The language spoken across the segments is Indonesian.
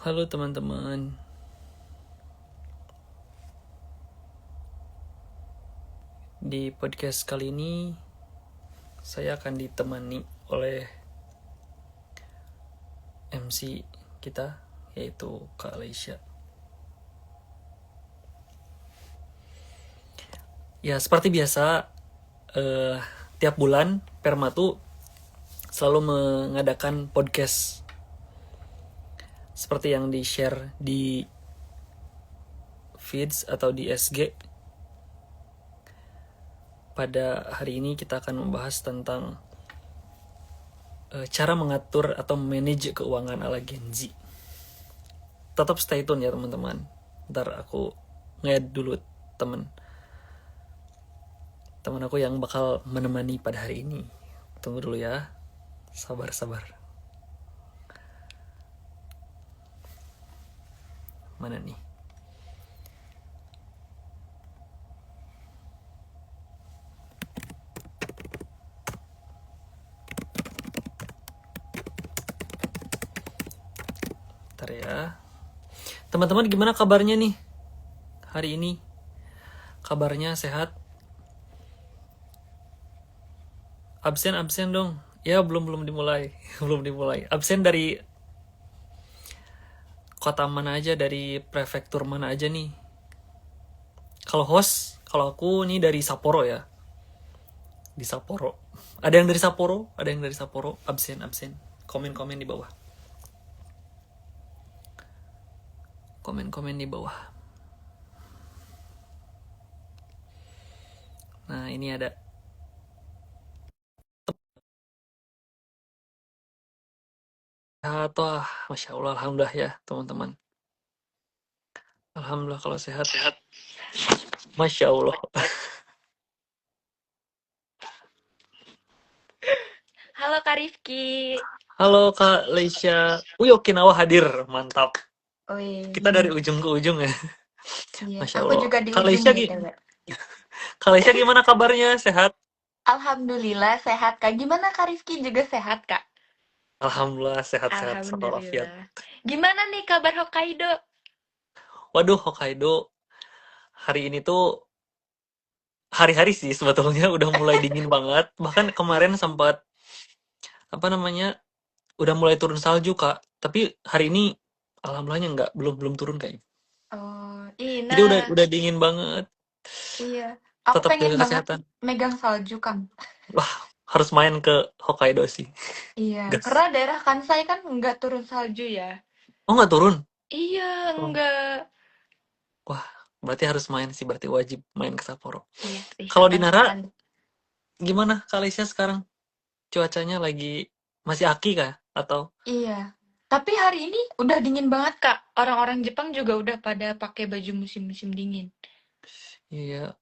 Halo teman-teman, di podcast kali ini saya akan ditemani oleh MC kita, yaitu Kak Leisha. Ya seperti biasa, tiap bulan Permatu selalu mengadakan podcast seperti yang di-share di feeds atau di SG. Pada hari ini kita akan membahas tentang cara mengatur atau manage keuangan ala Gen Z. Tetap stay tune ya teman-teman. Ntar aku nge-add dulu teman aku yang bakal menemani pada hari ini. Tunggu dulu ya. Sabar. Mana nih? Bentar ya. Teman-teman gimana kabarnya nih? Hari ini kabarnya sehat? Absen dong. Ya belum dimulai. Belum dimulai. Absen dari kota mana aja, dari prefektur mana aja nih? Kalau aku nih dari Sapporo ya. Di Sapporo. Ada yang dari Sapporo? Absen. Komen di bawah. Komen di bawah. Nah, ini ada. Atau Masya Allah, Alhamdulillah ya teman-teman. Alhamdulillah kalau sehat. Masya Allah. Halo Kak Rifki. Halo Kak Leisha. Okinawa hadir. Mantap. Kita dari Wih, ujung ke ujung ya. iya. Masya Aku Allah. juga di Kak ujung Leisha, BTW. Kak Leisha gimana kabarnya? Sehat? Alhamdulillah sehat Kak. Gimana Kak Rifki juga sehat Kak? Alhamdulillah sehat-sehat. Walafiat. Alhamdulillah. Gimana nih kabar Hokkaido? Waduh, Hokkaido. Hari ini tuh hari-hari sih sebetulnya udah mulai dingin banget. Bahkan kemarin sempat apa namanya udah mulai turun salju Kak. Tapi hari ini alhamdulillahnya nggak, belum turun kayaknya. Oh, Jadi udah Ina. udah dingin banget. Iya. Aku Tetap pengen jaga banget kesehatan. megang salju Kang. Wah, harus main ke Hokkaido sih. Iya, Gas. karena daerah Kansai kan nggak turun salju ya. Oh, nggak turun? Iya, Oh. nggak. Wah, berarti harus main sih. Berarti wajib main ke Sapporo. Iya sih, Kalau di Nara, kapan-kapan. gimana Kalisya sekarang? Cuacanya lagi masih aki kah? Atau? Iya. Tapi hari ini udah dingin banget, Kak. Orang-orang Jepang juga udah pada pakai baju musim-musim dingin. Iya,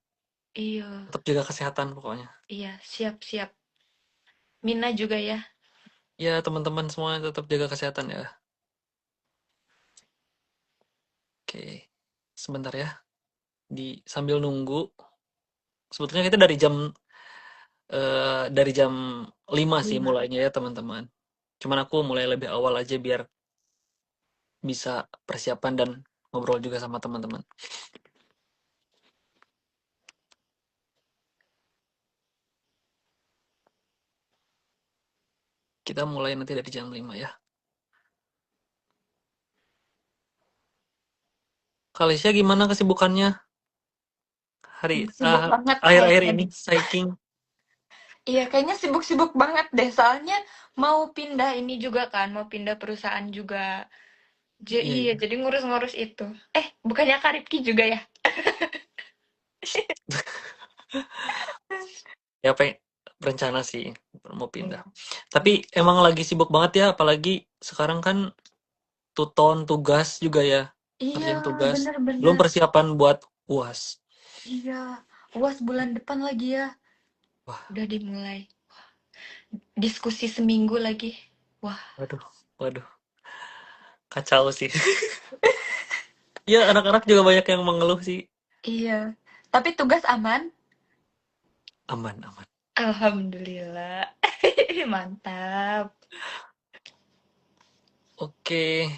Iya, tetap jaga kesehatan pokoknya. iya, siap-siap. Mina juga ya. Ya, teman-teman semua tetap jaga kesehatan ya. Oke, sebentar ya. Sambil nunggu. Sebetulnya kita dari jam 5 sih 5. mulainya ya teman-teman. Cuman aku mulai lebih awal aja biar bisa persiapan dan ngobrol juga sama teman-teman. Kita mulai nanti dari jam 5 ya. Kalisya gimana kesibukannya Sibuk banget akhir-akhir kayaknya ini? deh. Hiking? Iya, kayaknya sibuk-sibuk banget deh. Soalnya mau pindah ini juga kan, mau pindah perusahaan juga. Iya, Iya, iya. jadi ngurus-ngurus itu. Bukannya Kak Rifki juga ya? Ya, berencana sih mau pindah. Iya. Tapi emang lagi sibuk banget ya, apalagi sekarang kan tugas juga ya, Iya, ngerjain tugas. Belum bener-bener. persiapan buat UAS. Iya. UAS bulan depan lagi ya. Wah, Udah dimulai. Diskusi seminggu lagi. Wah, waduh, waduh, kacau sih. Ya, anak-anak juga banyak yang mengeluh sih. iya. Tapi tugas aman? Aman. Alhamdulillah. Mantap. Oke,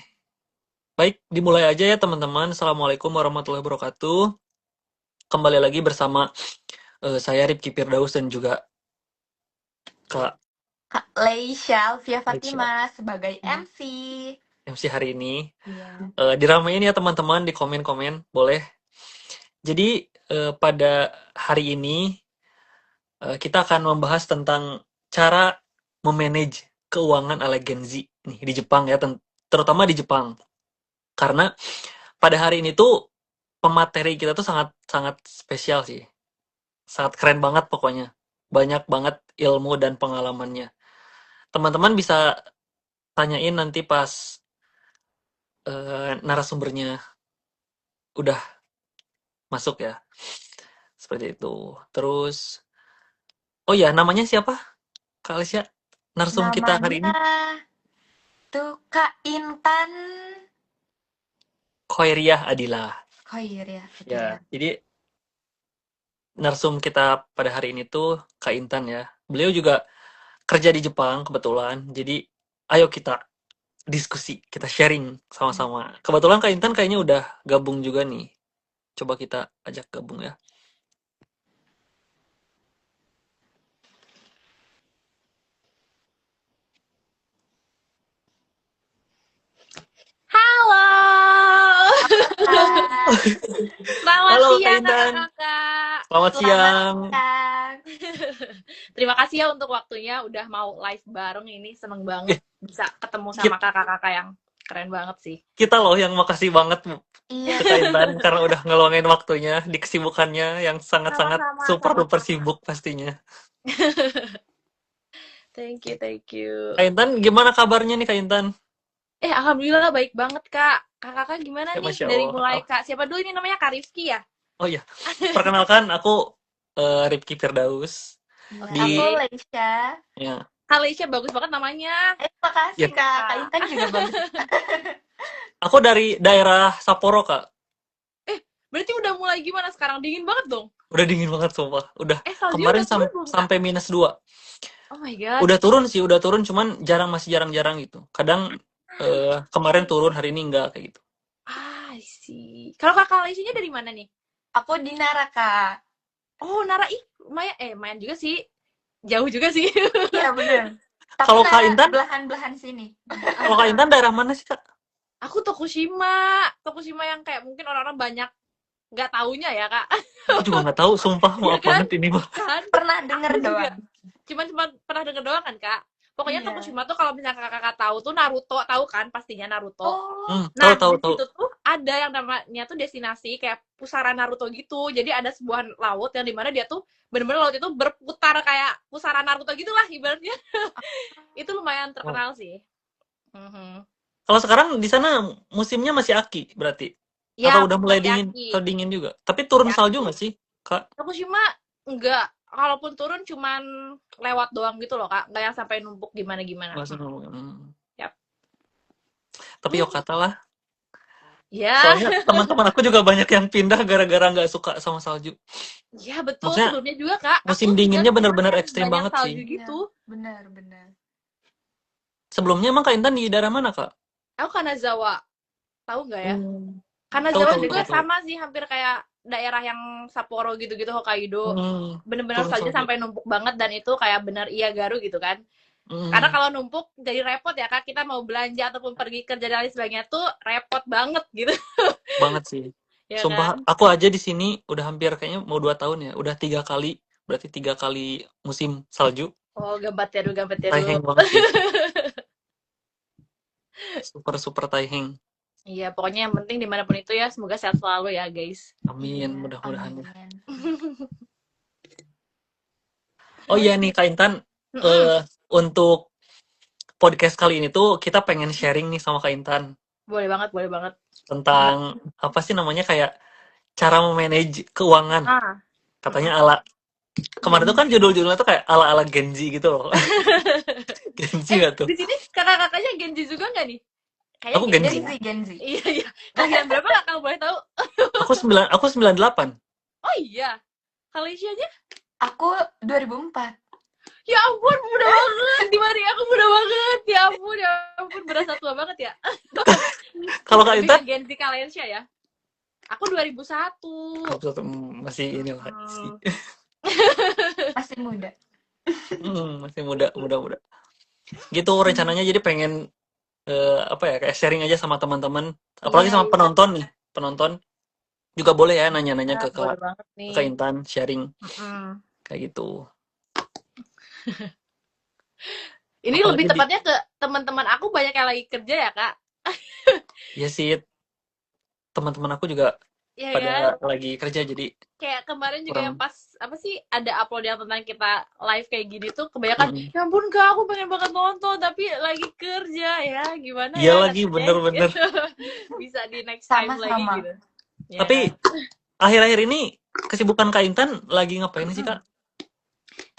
Baik, dimulai aja ya teman-teman. Assalamualaikum warahmatullahi wabarakatuh. Kembali lagi bersama saya Rifki Firdaus dan juga Kak Kak Leisha Alfia Aisyah, Fatima sebagai MC. MC hari ini. Iya. Diramein ya teman-teman di komen-komen, boleh. Jadi pada hari ini kita akan membahas tentang cara memanage keuangan ala Gen Z nih di Jepang ya, terutama di Jepang. Karena pada hari ini tuh pemateri kita tuh sangat sangat spesial sih. Sangat keren banget pokoknya. Banyak banget ilmu dan pengalamannya. Teman-teman bisa tanyain nanti pas narasumbernya udah masuk ya. Seperti itu. Terus, oh ya, namanya siapa? Kak Alicia, narsum kita hari ini. Namanya tuh Kak Intan Khoiriah Adila. Khair ya, betul ya. Ya, jadi narsum kita pada hari ini tuh Kak Intan ya. Beliau juga kerja di Jepang kebetulan. Jadi, ayo kita diskusi, kita sharing sama-sama. Kebetulan Kak Intan kayaknya udah gabung juga nih. Coba kita ajak gabung ya. Halo, Kak, selamat Halo Kak siang Intan, kakak-kakak. selamat selamat siang. siang. Terima kasih ya untuk waktunya udah mau live bareng ini. Seneng banget Eh, bisa ketemu sama kita, kakak-kakak yang keren banget sih. kita loh yang makasih banget Iya, ke Kak Intan karena udah ngeluangin waktunya di kesibukannya yang sangat-sangat Sama-sama, super duper sama-sama. sibuk pastinya. Thank you, thank you. Kak Intan, gimana kabarnya nih Kak Intan? Alhamdulillah baik banget kak. Kakak gimana Ya nih Masya dari Allah. mulai kak? Siapa dulu ini namanya Kak Rifki ya? Oh iya, perkenalkan aku Rifki Firdaus aku di Oke. Leisha. ya, Kak Leisha bagus banget namanya. Makasih ya Kak. Kak Kak. Intan juga bagus. aku dari daerah Sapporo Kak. Berarti udah mulai gimana sekarang? Dingin banget dong. Udah dingin banget sumpah. Udah Salju kemarin udah turun belum kak? sampai -2. Oh my god. Udah turun cuman masih jarang-jarang gitu. Kadang kemarin turun hari ini enggak kayak gitu. I see. Kalau kakak Laisinya dari mana nih? Aku Dinara Kak. Oh, Nara, main juga sih. Jauh juga sih. Iya bener. Tapi Kalau Kak Nara Intan, belahan-belahan sini. kalau Kak Intan daerah mana sih Kak? Aku Tokushima. Tokushima yang kayak mungkin orang-orang banyak nggak taunya ya, Kak. Aku juga nggak tahu, sumpah Iya maaf kan? banget ini mah. Kan? Pernah denger Aku juga. doang. Cuma pernah denger doang kan, Kak? Pokoknya Iya. Tokushima tuh kalau misalnya kakak tahu tuh Naruto, tahu kan pastinya Naruto. Oh, Tahu Nah, tahu di tahu. situ tuh ada yang namanya tuh destinasi kayak pusara Naruto gitu. Jadi ada sebuah laut yang dimana dia tuh bener-bener laut itu berputar kayak pusara Naruto gitu lah ibaratnya. Itu lumayan Wow. terkenal sih. Mhm. Kalau sekarang di sana musimnya masih aki berarti? Atau Ya, udah mulai masih dingin? aki. Atau dingin juga? Tapi turun Ya, salju nggak sih Kak? Tokushima enggak. Kalaupun turun cuman lewat doang gitu loh, Kak. Enggak yang sampai numpuk gimana-gimana. Nggak sih, Yap. Tapi yo kata lah. Ya, Soalnya teman-teman aku juga banyak yang pindah gara-gara nggak suka sama salju. ya betul Maksudnya sebelumnya juga, Kak. musim Aku juga dinginnya temen benar-benar yang ekstrim banyak banget sih. salju iya. gitu. Benar. Sebelumnya emang Kak Intan di daerah mana Kak? Aku Kanazawa. Tahu nggak ya? Hmm. Kanazawa Tahu, juga tahu. sama sih, hampir kayak daerah yang Sapporo gitu-gitu, Hokkaido. Bener-bener Turun salju salju. sampai numpuk banget dan itu kayak bener iya garu gitu kan. Hmm. Karena kalau numpuk jadi repot ya Kak, kita mau belanja ataupun pergi kerja dan lain sebagainya tuh repot banget gitu. Banget sih. Ya Sumpah, kan? aku aja di sini udah hampir kayaknya mau 2 tahun ya. Udah 3 kali, berarti 3 kali musim salju. Oh, gambateru. Taiheng banget sih. Super taiheng. Iya, pokoknya yang penting dimanapun itu ya, semoga sehat selalu ya guys. Amin, Iya, mudah-mudahan ya. amin. Oh iya nih Kak Intan, untuk podcast kali ini tuh kita pengen sharing nih sama Kak Intan Boleh banget. tentang apa sih namanya kayak cara memanage keuangan. Katanya ala kemarin tuh kan judul-judulnya tuh kayak ala-ala Genji gitu loh. Genji gak tuh? Di sini kakak-kakaknya Genji juga nggak nih? Kayak Aku Genji. Genzi. Iya. Kalian berapa Kak kalau boleh tahu? Aku 98. Oh iya. Malaysia aja? Aku 2004. Ya ampun, muda banget. Di mari aku muda banget. Ya ampun, berasa tua banget ya. Kalau Kak Lebih ke Intan Gen Z Kalensya ya. Aku 2001. masih ini lah sih. Hmm. Masih muda. Masih muda, muda. Gitu rencananya jadi pengen apa ya kayak sharing aja sama teman-teman, apalagi Iya, sama iya. penonton nih. Penonton juga boleh ya nanya-nanya ke Boleh banget nih. Kak Intan, sharing Mm-mm. kayak gitu. Ini Apalagi lebih tepatnya ke teman-teman aku banyak yang lagi kerja ya, Kak. ya sih teman-teman aku juga Iya kan? pada lagi kerja jadi Kayak kemarin juga yang kurang. pas apa sih ada upload yang tentang kita live kayak gini tuh kebanyakan Mm-mm. ya ampun Kak aku pengen banget nonton tapi lagi kerja ya gimana Iya ya lagi katanya bener-bener. gitu. Bisa di next time lagi Sama-sama. gitu. Ya Tapi kan? akhir-akhir ini kesibukan Kak Intan lagi ngapain sih Kak?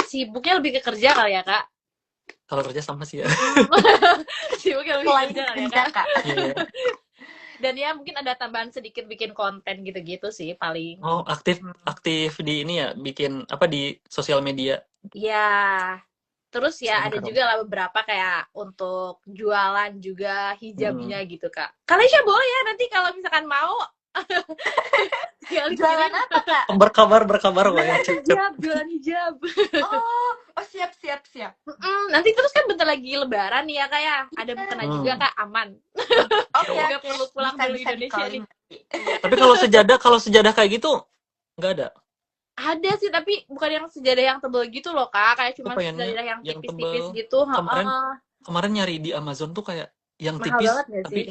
Sibuknya lebih ke kerja kali ya Kak. Kalau kerja sama sih ya. Sibuknya lebih ke Selain kerja kali ya kerja, Kak. Kak. Iya. Dan ya mungkin ada tambahan sedikit bikin konten gitu-gitu sih paling. Oh aktif di ini ya bikin apa di sosial media. Ya, terus ya ada Keren. juga lah beberapa kayak untuk jualan juga Mm-mm. hijabnya gitu Kak. Kalisya boleh ya nanti kalau misalkan mau tinggal Jualan kirim apa, Kak? Berkabar pokoknya cep. jualan hijab. Oh, siap. Nanti terus kan bentar lagi lebaran nih ya Kak ya. Ada mukena juga Hmm. Kak, aman. Oke, Nggak perlu pulang dulu bisa Indonesia di-calling. nih. Tapi kalau sejadah kayak gitu nggak ada. Ada sih tapi bukan yang sejadah yang tebel gitu loh Kak, kayak Aku cuma pengennya sejadah yang yang tipis-tipis tebel. gitu. Kemarin Heeh. kemarin nyari di Amazon tuh kayak yang Mahal tipis banget gak sih? tapi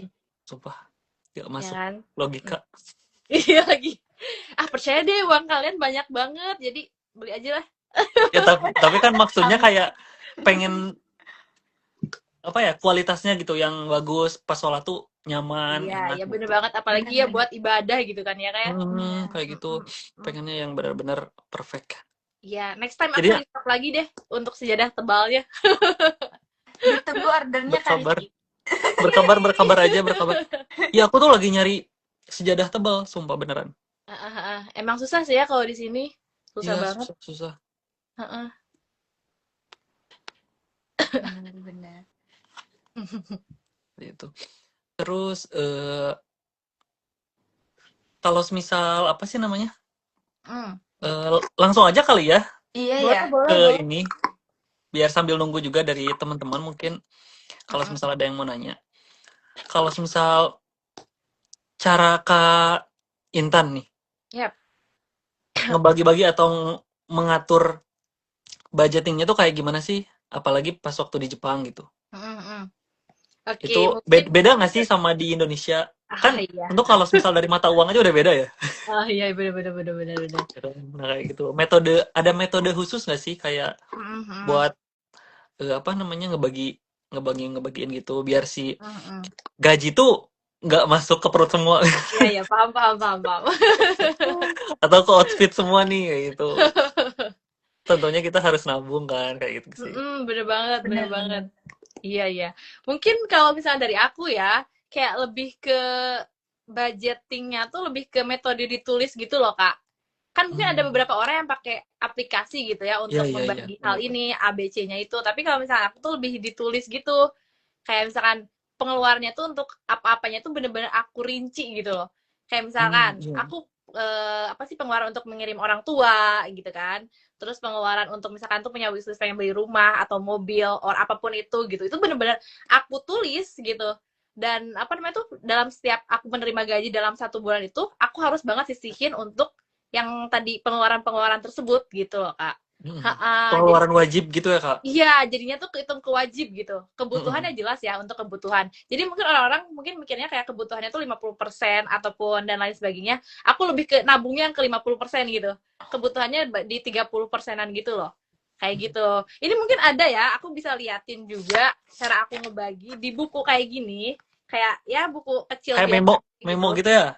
sumpah nggak Ya masuk kan? logika. Iya lagi. Ah percaya deh uang kalian banyak banget, jadi beli aja lah. Ya tapi kan maksudnya kayak pengen apa ya kualitasnya gitu yang bagus pas sholat tuh nyaman Iya, enak ya bener gitu. banget. Apalagi ya Benar-benar. buat ibadah gitu kan ya kayak. Kayak gitu pengennya yang benar-benar perfect. Iya, next time Jadi aku ya, restock lagi deh untuk sejadah tebalnya. Ditunggu ordernya kali berkabar sih. berkabar aja berkabar. Ya aku tuh lagi nyari sejadah tebal sumpah beneran. Emang susah sih ya kalau di sini. Susah Iya banget. susah Heeh. Benar. gitu. Terus kalau misal apa sih namanya? Hmm. Langsung aja kali ya Iya Boleh, ya. boleh, ke boleh. ini biar sambil nunggu juga dari teman-teman mungkin kalau Mm-mm. misal ada yang mau nanya. Kalau misal cara Kak Intan nih Yap. ngebagi-bagi atau mengatur budgetingnya tuh kayak gimana sih? Apalagi pas waktu di Jepang gitu. Mm-mm. Oke, Itu mungkin. beda nggak sih sama di Indonesia? Kan Iya. tentu kalau misal dari mata uang aja udah beda ya. Iya, bener. Nah, kayak gitu. Ada metode khusus nggak sih kayak Mm-mm. buat apa namanya ngebagiin gitu biar si Mm-mm. gaji tuh nggak masuk ke perut semua Iya, paham. atau ke outfit semua nih kayak gitu. Tentunya kita harus nabung kan kayak gitu sih. Bener banget. Benar. Iya. Mungkin kalau misalnya dari aku ya, kayak lebih ke budgetingnya tuh lebih ke metode ditulis gitu loh, Kak. Kan mungkin ada beberapa orang yang pakai aplikasi gitu ya untuk Iya, membagi hal benar. ini, ABC-nya itu. Tapi kalau misalnya aku tuh lebih ditulis gitu. Kayak misalkan pengeluarannya tuh untuk apa-apanya tuh bener-bener aku rinci gitu loh. Kayak misalkan Iya. aku apa sih pengeluaran untuk mengirim orang tua gitu kan. Terus pengeluaran untuk misalkan tuh punya wishlist pengen beli rumah atau mobil or apapun itu gitu. Itu bener-bener aku tulis gitu. Dan apa namanya tuh dalam setiap aku menerima gaji dalam 1 bulan itu aku harus banget sisihin untuk yang tadi pengeluaran-pengeluaran tersebut gitu loh Kak. Jadi Pengeluaran wajib gitu ya Kak. iya, jadinya tuh kehitung kewajib gitu. Mm-mm. Kebutuhannya jelas ya untuk kebutuhan. Jadi mungkin orang-orang mungkin mikirnya kayak kebutuhannya tuh 50% ataupun dan lain sebagainya. Aku lebih ke nabungnya yang ke 50% gitu. Kebutuhannya di 30%-an gitu loh. Kayak gitu. Ini mungkin ada ya, aku bisa liatin juga cara aku ngebagi di buku kayak gini. Kayak ya buku kecil Kayak biasa memo gitu ya.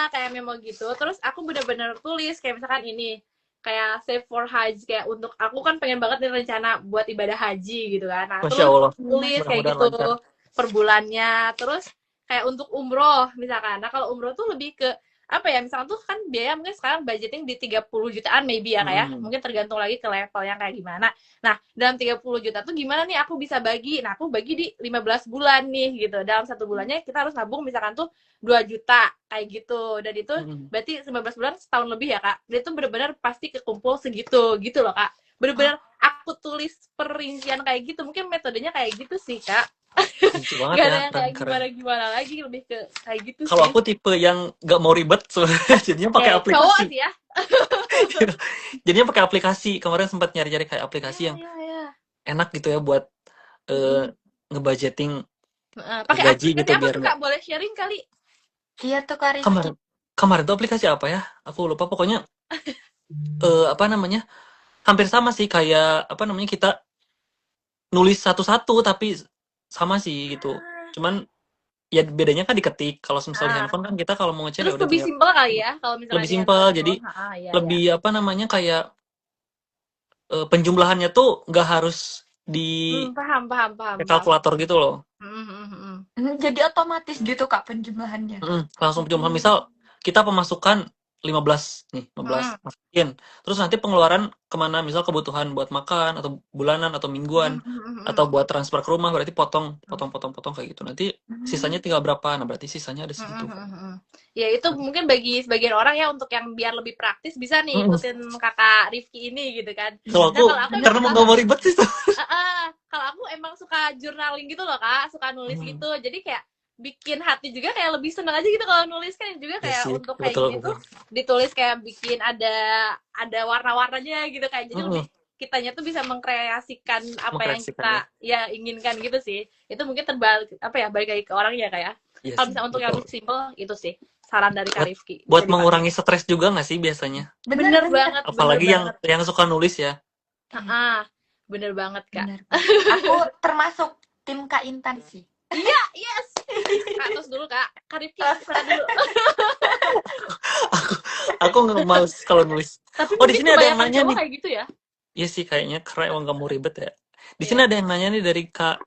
kayak memo gitu. Terus aku bener-bener tulis kayak misalkan ini kayak save for haji kayak untuk aku kan pengen banget nih rencana buat ibadah haji gitu kan. Nah, Masya terus Allah. tulis kayak Mudah-mudahan gitu lancar. per bulannya. Terus kayak untuk umroh misalkan. Nah, kalau umroh tuh lebih ke apa ya, misalnya tuh kan biaya mungkin sekarang budgeting di 30 jutaan maybe ya kayak, Mm-mm. mungkin tergantung lagi ke levelnya kayak gimana. Nah, dalam 30 juta tuh gimana nih aku bisa bagi? Nah, aku bagi di 15 bulan nih gitu. Dalam satu bulannya kita harus nabung misalkan tuh 2 juta kayak gitu. Dan itu Mm-mm. berarti 19 bulan setahun lebih ya, Kak. Dan itu benar-benar pasti kekumpul segitu gitu loh, Kak. Oh, Benar-benar aku tulis perincian kayak gitu. Mungkin metodenya kayak gitu sih, Kak. Lucu banget Gak ya, ada yang kayak keren. gimana-gimana lagi, lebih ke kayak gitu Kalau sih. aku tipe yang nggak mau ribet sebenarnya, jadinya pakai Cowok aplikasi. sih ya. Jadinya pakai aplikasi. Kemarin sempat nyari-nyari kayak aplikasi yang Ya. enak gitu ya buat eh, ngebudgeting Pakai gaji aplikasi gitu apa biar tuh, nggak. Kak? Boleh sharing kali? iya tuh Kak Rifki. Kemarin kemarin tuh aplikasi apa ya? Aku lupa. Pokoknya apa namanya? Hampir sama sih kayak apa namanya kita nulis satu-satu tapi sama sih gitu. Cuman ya bedanya kan diketik. Kalau misal di Ah, handphone kan kita kalau mau ngecek ya terus udah lebih tinggal simpel kali ya kalau misalkan lebih di simpel. Jadi handphone. Iya, iya. lebih apa namanya kayak penjumlahannya tuh nggak harus di Paham, paham, paham, kayak paham. kalkulator gitu loh. Jadi otomatis gitu Kak penjumlahannya. Langsung penjumlahan. Misal kita pemasukan 15 nih, 15 masukin. Terus nanti pengeluaran kemana? Misal kebutuhan buat makan atau bulanan atau mingguan atau buat transfer ke rumah berarti potong kayak gitu. Nanti sisanya tinggal berapa? Nah, berarti sisanya ada segitu. Ya itu mungkin bagi sebagian orang ya, untuk yang biar lebih praktis bisa nih Mm-mm. ikutin kakak Rifki ini gitu kan. Kalau Nah, aku kalau aku emang karena suka, nggak mau ribet sih. kalau aku emang suka journaling gitu loh, Kak, suka nulis Hmm. gitu. Jadi kayak bikin hati juga kayak lebih seneng aja gitu kalau nulis kan, juga Ya kayak sih, untuk kayak betul gini betul. tuh ditulis kayak bikin ada warna-warnanya gitu, kayak jadi lebih Mm-mm. kitanya tuh bisa mengkreasikan apa yang Mengkreasikan kita ya. ya inginkan gitu sih. Itu mungkin terbalik apa ya, balik lagi ke orangnya kayak. Iya Kalau sih, misalnya untuk yang betul. lebih simple itu sih saran dari Kak Buat Rifki, buat bisa dipakai. mengurangi stres juga nggak sih biasanya? Bener Bener. banget, bener Apalagi banget. yang suka nulis ya. Bener banget, Kak. Bener. Aku termasuk tim Kak Intan sih. Iya, yes. Kak, terus dulu Kak. Kak Rifki, sana dulu. Aku nggak males kalau nulis. Tapi Oh, di mungkin sini ada yang kebanyakan nanya cowok nih. kayak gitu ya. Iya sih, kayaknya karena emang nggak mau ribet ya. Di Iya. sini ada yang nanya nih dari Kak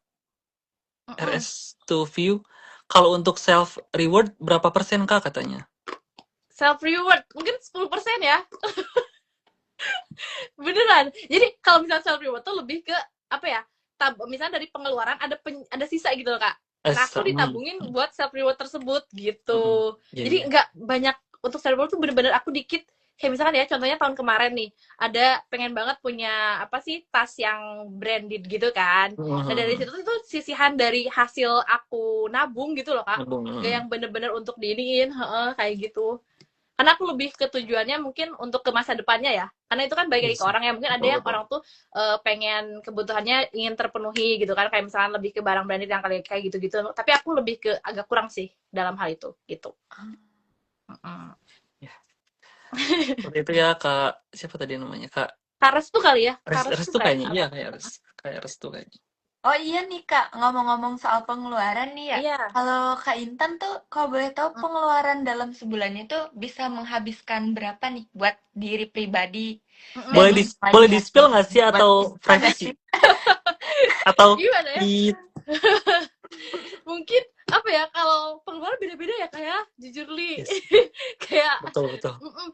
Mm-mm. RS2 View. Kalau untuk self reward berapa persen Kak katanya? Self reward mungkin 10% ya. Beneran. Jadi kalau misalnya self reward tuh lebih ke apa ya? Misalnya dari pengeluaran ada sisa gitu loh, Kak. Nah, aku ditabungin buat self reward tersebut gitu. Iya, Jadi iya. nggak banyak untuk self reward tuh, bener-bener aku dikit. Kayak misalkan ya, contohnya tahun kemarin nih, ada pengen banget punya apa sih, tas yang branded gitu kan. Nah, dari situ tuh sisihan dari hasil aku nabung gitu loh, Kak. Nabung. Gak yang bener-bener untuk diiniin, kayak gitu. Karena aku lebih ke tujuannya mungkin untuk ke masa depannya ya. Karena itu kan balik lagi ke orang ya. Mungkin ada yang orang tuh pengen kebutuhannya ingin terpenuhi gitu kan. Kayak misalnya lebih ke barang branded yang kayak gitu-gitu. Tapi aku lebih ke agak kurang sih dalam hal itu gitu. Ya. Seperti itu ya Kak. Siapa tadi namanya Kak? Kak Restu kali ya. Restu kayaknya. Iya, kayak Restu kayaknya. Oh iya nih Kak, ngomong-ngomong soal pengeluaran nih ya. Iya. Kalau Kak Intan tuh, kalau boleh tahu pengeluaran dalam sebulan itu bisa menghabiskan berapa nih buat diri pribadi? Boleh di-spill nggak sih atau privacy? Atau gimana ya? Mungkin apa ya, kalau pengeluaran beda-beda ya kayak jujur li. Yes. Kayak betul.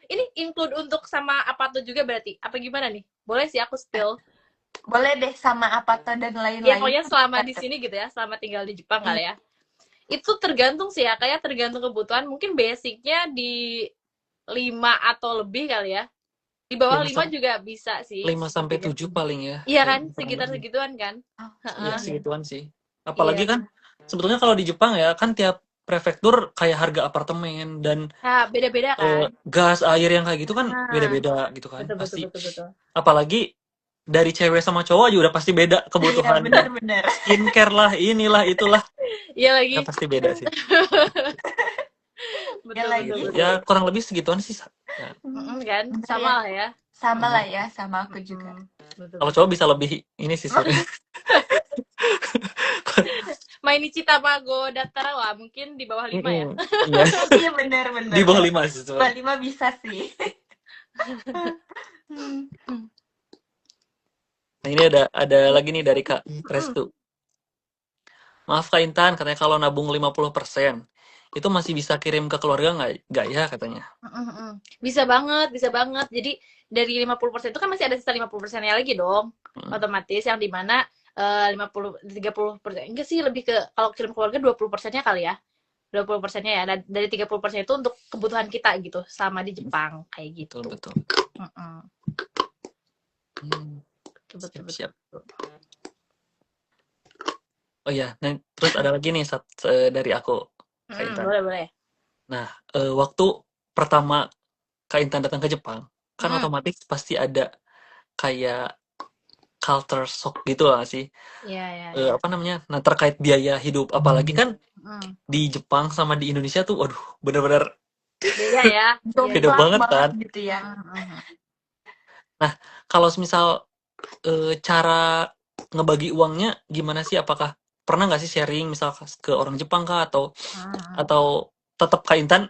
Ini include untuk sama apa tuh juga berarti? Apa gimana nih? Boleh sih aku spill. Boleh deh sama apa tuh dan lain-lain. Ya pokoknya selama di sini gitu ya, selama tinggal di Jepang kali ya. Itu tergantung sih ya, kayak tergantung kebutuhan. Mungkin basicnya di 5 atau lebih kali ya. Di bawah 5 juga bisa sih. 5-7 paling ya. Iya kan, sekitar segituan kan. Iya, segituan sih. Apalagi kan sebetulnya kalau di Jepang ya, kan tiap prefektur kayak harga apartemen dan beda-beda kan. gas, air yang kayak gitu kan beda-beda gitu kan. Betul. Apalagi dari cewek sama cowok juga udah pasti beda kebutuhan. Iya, bener. Skincare lah, inilah, itulah. Iya lagi. Ya, pasti beda sih. Betul. Ya kurang lebih segituan sih. Ya. Kan, sama lah ya. Sama lah ya, sama aku juga. Kalau cowok bisa lebih ini sih sebenarnya. Mainichi Tamago Datarawa mungkin di bawah 5 ya. Iya benar. Di bawah 5 sih. Di bawah 5 bisa sih. Nah, ini ada lagi nih dari Kak Restu. Maaf Kak Intan, katanya kalau nabung 50%, itu masih bisa kirim ke keluarga nggak ya katanya. Bisa banget, bisa banget. Jadi dari 50% itu kan masih ada sisa 50%-nya lagi dong. Hmm. Otomatis yang dimana 30% enggak sih, lebih ke kalau kirim keluarga 20%-nya kali ya. 20%-nya ya. Dan dari 30% itu untuk kebutuhan kita gitu, sama di Jepang kayak Betul gitu. betul. Mm-mm. Hmm, Betul, siap. betul. Oh ya, nah, terus ada lagi nih dari aku, Kak Intan. Boleh, boleh. Nah, waktu pertama Kak Intan datang ke Jepang, kan otomatis pasti ada kayak culture shock gitu lah sih. Iya, iya, iya. Apa namanya? Nah, terkait biaya hidup, apalagi kan Mm. di Jepang sama di Indonesia tuh, waduh, bener-bener Beda ya. Iya, beda iya. Jomplang banget kan. banget gitu ya. Nah, kalau misal cara ngebagi uangnya gimana sih? Apakah pernah nggak sih sharing misal ke orang Jepang kah atau tetap Kak Intan,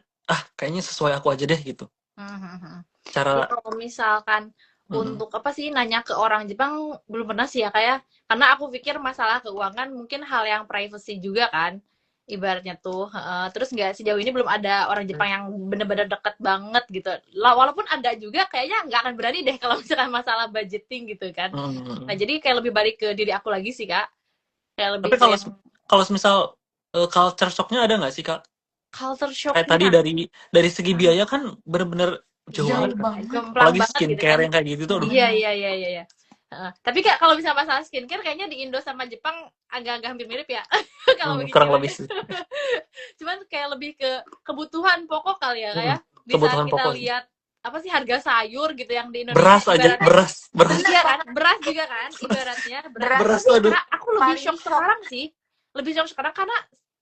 kayaknya sesuai aku aja deh gitu. Jadi Cara kalau misalkan mm, untuk apa sih nanya ke orang Jepang belum pernah sih ya kayak karena aku pikir masalah keuangan mungkin hal yang privacy juga kan ibaratnya tuh. Terus nggak sejauh ini belum ada orang Jepang yang bener-bener deket banget gitu lah, walaupun ada juga kayaknya nggak akan berani deh kalau misalkan masalah budgeting gitu kan. Nah mm. jadi kayak lebih balik ke diri aku lagi sih kak, kayak Tapi lebih ke kalau yang kalau misal culture shocknya ada nggak sih Kak? culture Kayak tadi shocknya. dari segi biaya kan bener-bener jauh Iya, banget Jauh kan. banget. jomplang Apalagi banget gitu skincare kan. yang kayak gitu tuh, aduh, Iya, iya, iya, iya, iya. Tapi kayak kalau misalnya masalah skincare kayaknya di Indo sama Jepang agak-agak hampir mirip ya. Kalau bagi kurang cewek. lebih sih. Cuman kayak lebih ke kebutuhan pokok kali ya, Mm, kayak di saat kebutuhan kita pokok sih. lihat apa sih harga sayur gitu yang di Indonesia Beras aja, ibaratnya beras, iya kan, beras juga kan ibaratnya beras. Beras beras Tapi tuh aduh. aku lebih paling shock shock. sekarang sih, lebih shock sekarang karena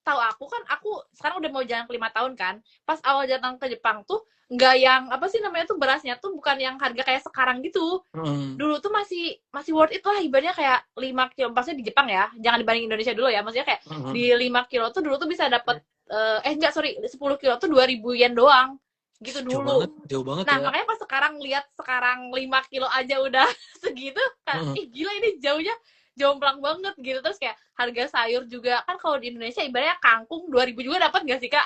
tahu aku kan aku sekarang udah mau jalan ke 5 tahun kan, pas awal datang ke Jepang tuh nggak yang apa sih namanya tuh berasnya tuh bukan yang harga kayak sekarang gitu. Mm, Dulu tuh masih masih worth it lah ibaratnya kayak 5 kilo maksudnya di Jepang ya, jangan dibanding Indonesia dulu ya, maksudnya kayak mm, di 5 kilo tuh dulu tuh bisa dapet enggak sorry 10 kilo tuh 2.000 yen doang gitu dulu. jauh banget Nah ya. makanya pas sekarang lihat sekarang 5 kilo aja udah segitu kan, Mm, gila ini jauhnya jomplang banget gitu. Terus kayak harga sayur juga kan kalau di Indonesia ibaratnya kangkung 2.000 juga dapat nggak sih kak?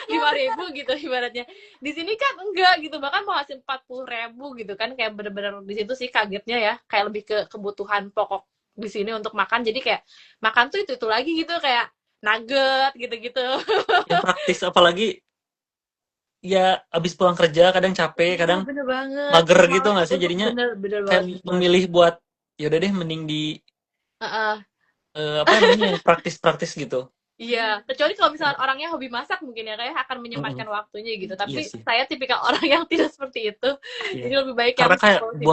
5.000 gitu ibaratnya. Di sini kan enggak gitu, bahkan mau hasil 40.000 gitu kan, kayak bener-bener di situ sih kagetnya ya, kayak lebih ke kebutuhan pokok di sini untuk makan. Jadi kayak makan tuh itu lagi gitu kayak nugget gitu-gitu. yang praktis apalagi ya abis pulang kerja kadang capek, Iya kadang bener banget, mager terus gitu malas nggak sih untuk jadinya bener bener kayak banget. memilih buat ya udah deh mending di Heeh. apa namanya yang praktis-praktis gitu. Iya, kecuali kalau misalnya orangnya hobi masak mungkin ya kayak akan Mm-mm. menyempatkan waktunya gitu. Iya Tapi sih. saya tipikal orang yang tidak seperti itu. Iya. Jadi lebih baik yang Karena kayak simple-simple.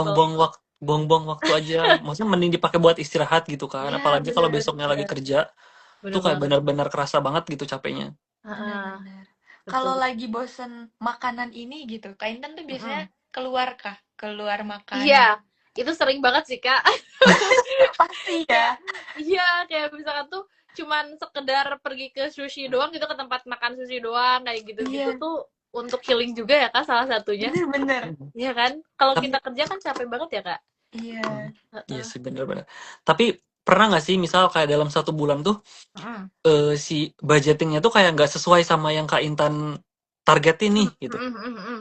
buang-buang waktu aja. Maksudnya mending dipakai buat istirahat gitu kan. Iya, Apalagi kalau bener, besoknya lagi bener. kerja, tuh Bener kayak banget. benar-benar kerasa banget gitu capeknya. Heeh, Bener-bener. betul. Kalau lagi bosen makanan ini gitu, Kak Intan tuh biasanya Mm-mm. keluar kah? Keluar makan gitu. Iya, itu sering banget sih, Kak. Pasti ya. Kayak, iya, kayak misalkan tuh cuman sekedar pergi ke sushi doang gitu, ke tempat makan sushi doang, kayak gitu-gitu Iya, tuh untuk healing juga ya, Kak, salah satunya. bener-bener. Mm. Iya kan? Kalau Tapi kita kerja kan capek banget ya, Kak. Iya. iya Heeh. sih bener-bener. Tapi pernah nggak sih misal kayak dalam 1 bulan tuh Mm-mm. si budgetingnya tuh kayak nggak sesuai sama yang Kak Intan targetin nih gitu.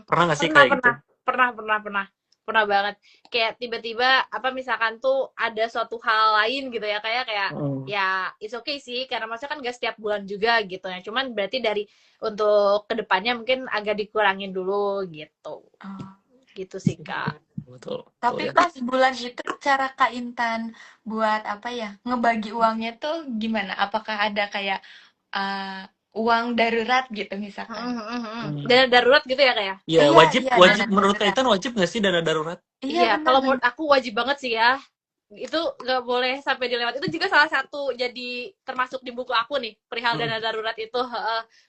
Pernah nggak sih Pernah, kayak gitu? pernah, pernah, pernah, pernah, pernah banget. Kayak tiba-tiba apa misalkan tuh ada suatu hal lain gitu ya, kayak Mm. ya it's okay sih karena maksudnya kan gak setiap bulan juga gitu ya. Cuman berarti dari untuk kedepannya mungkin agak dikurangin dulu gitu. Oh. Gitu sih, Kak. Betul, betul Tapi ya. pas bulan itu cara Kak Intan buat apa ya, ngebagi uangnya tuh gimana? Apakah ada kayak uh, uang darurat gitu misalkan? Hmm. Dana darurat gitu ya, Kak ya? Ya Iya, wajib iya dana wajib menurut Kak darurat. Intan wajib nggak sih dana darurat? Iya Iya, kalau bener-bener. menurut aku wajib banget sih ya. Itu nggak boleh sampai dilewat. Itu juga salah satu jadi termasuk di buku aku nih, perihal Mm. dana darurat itu.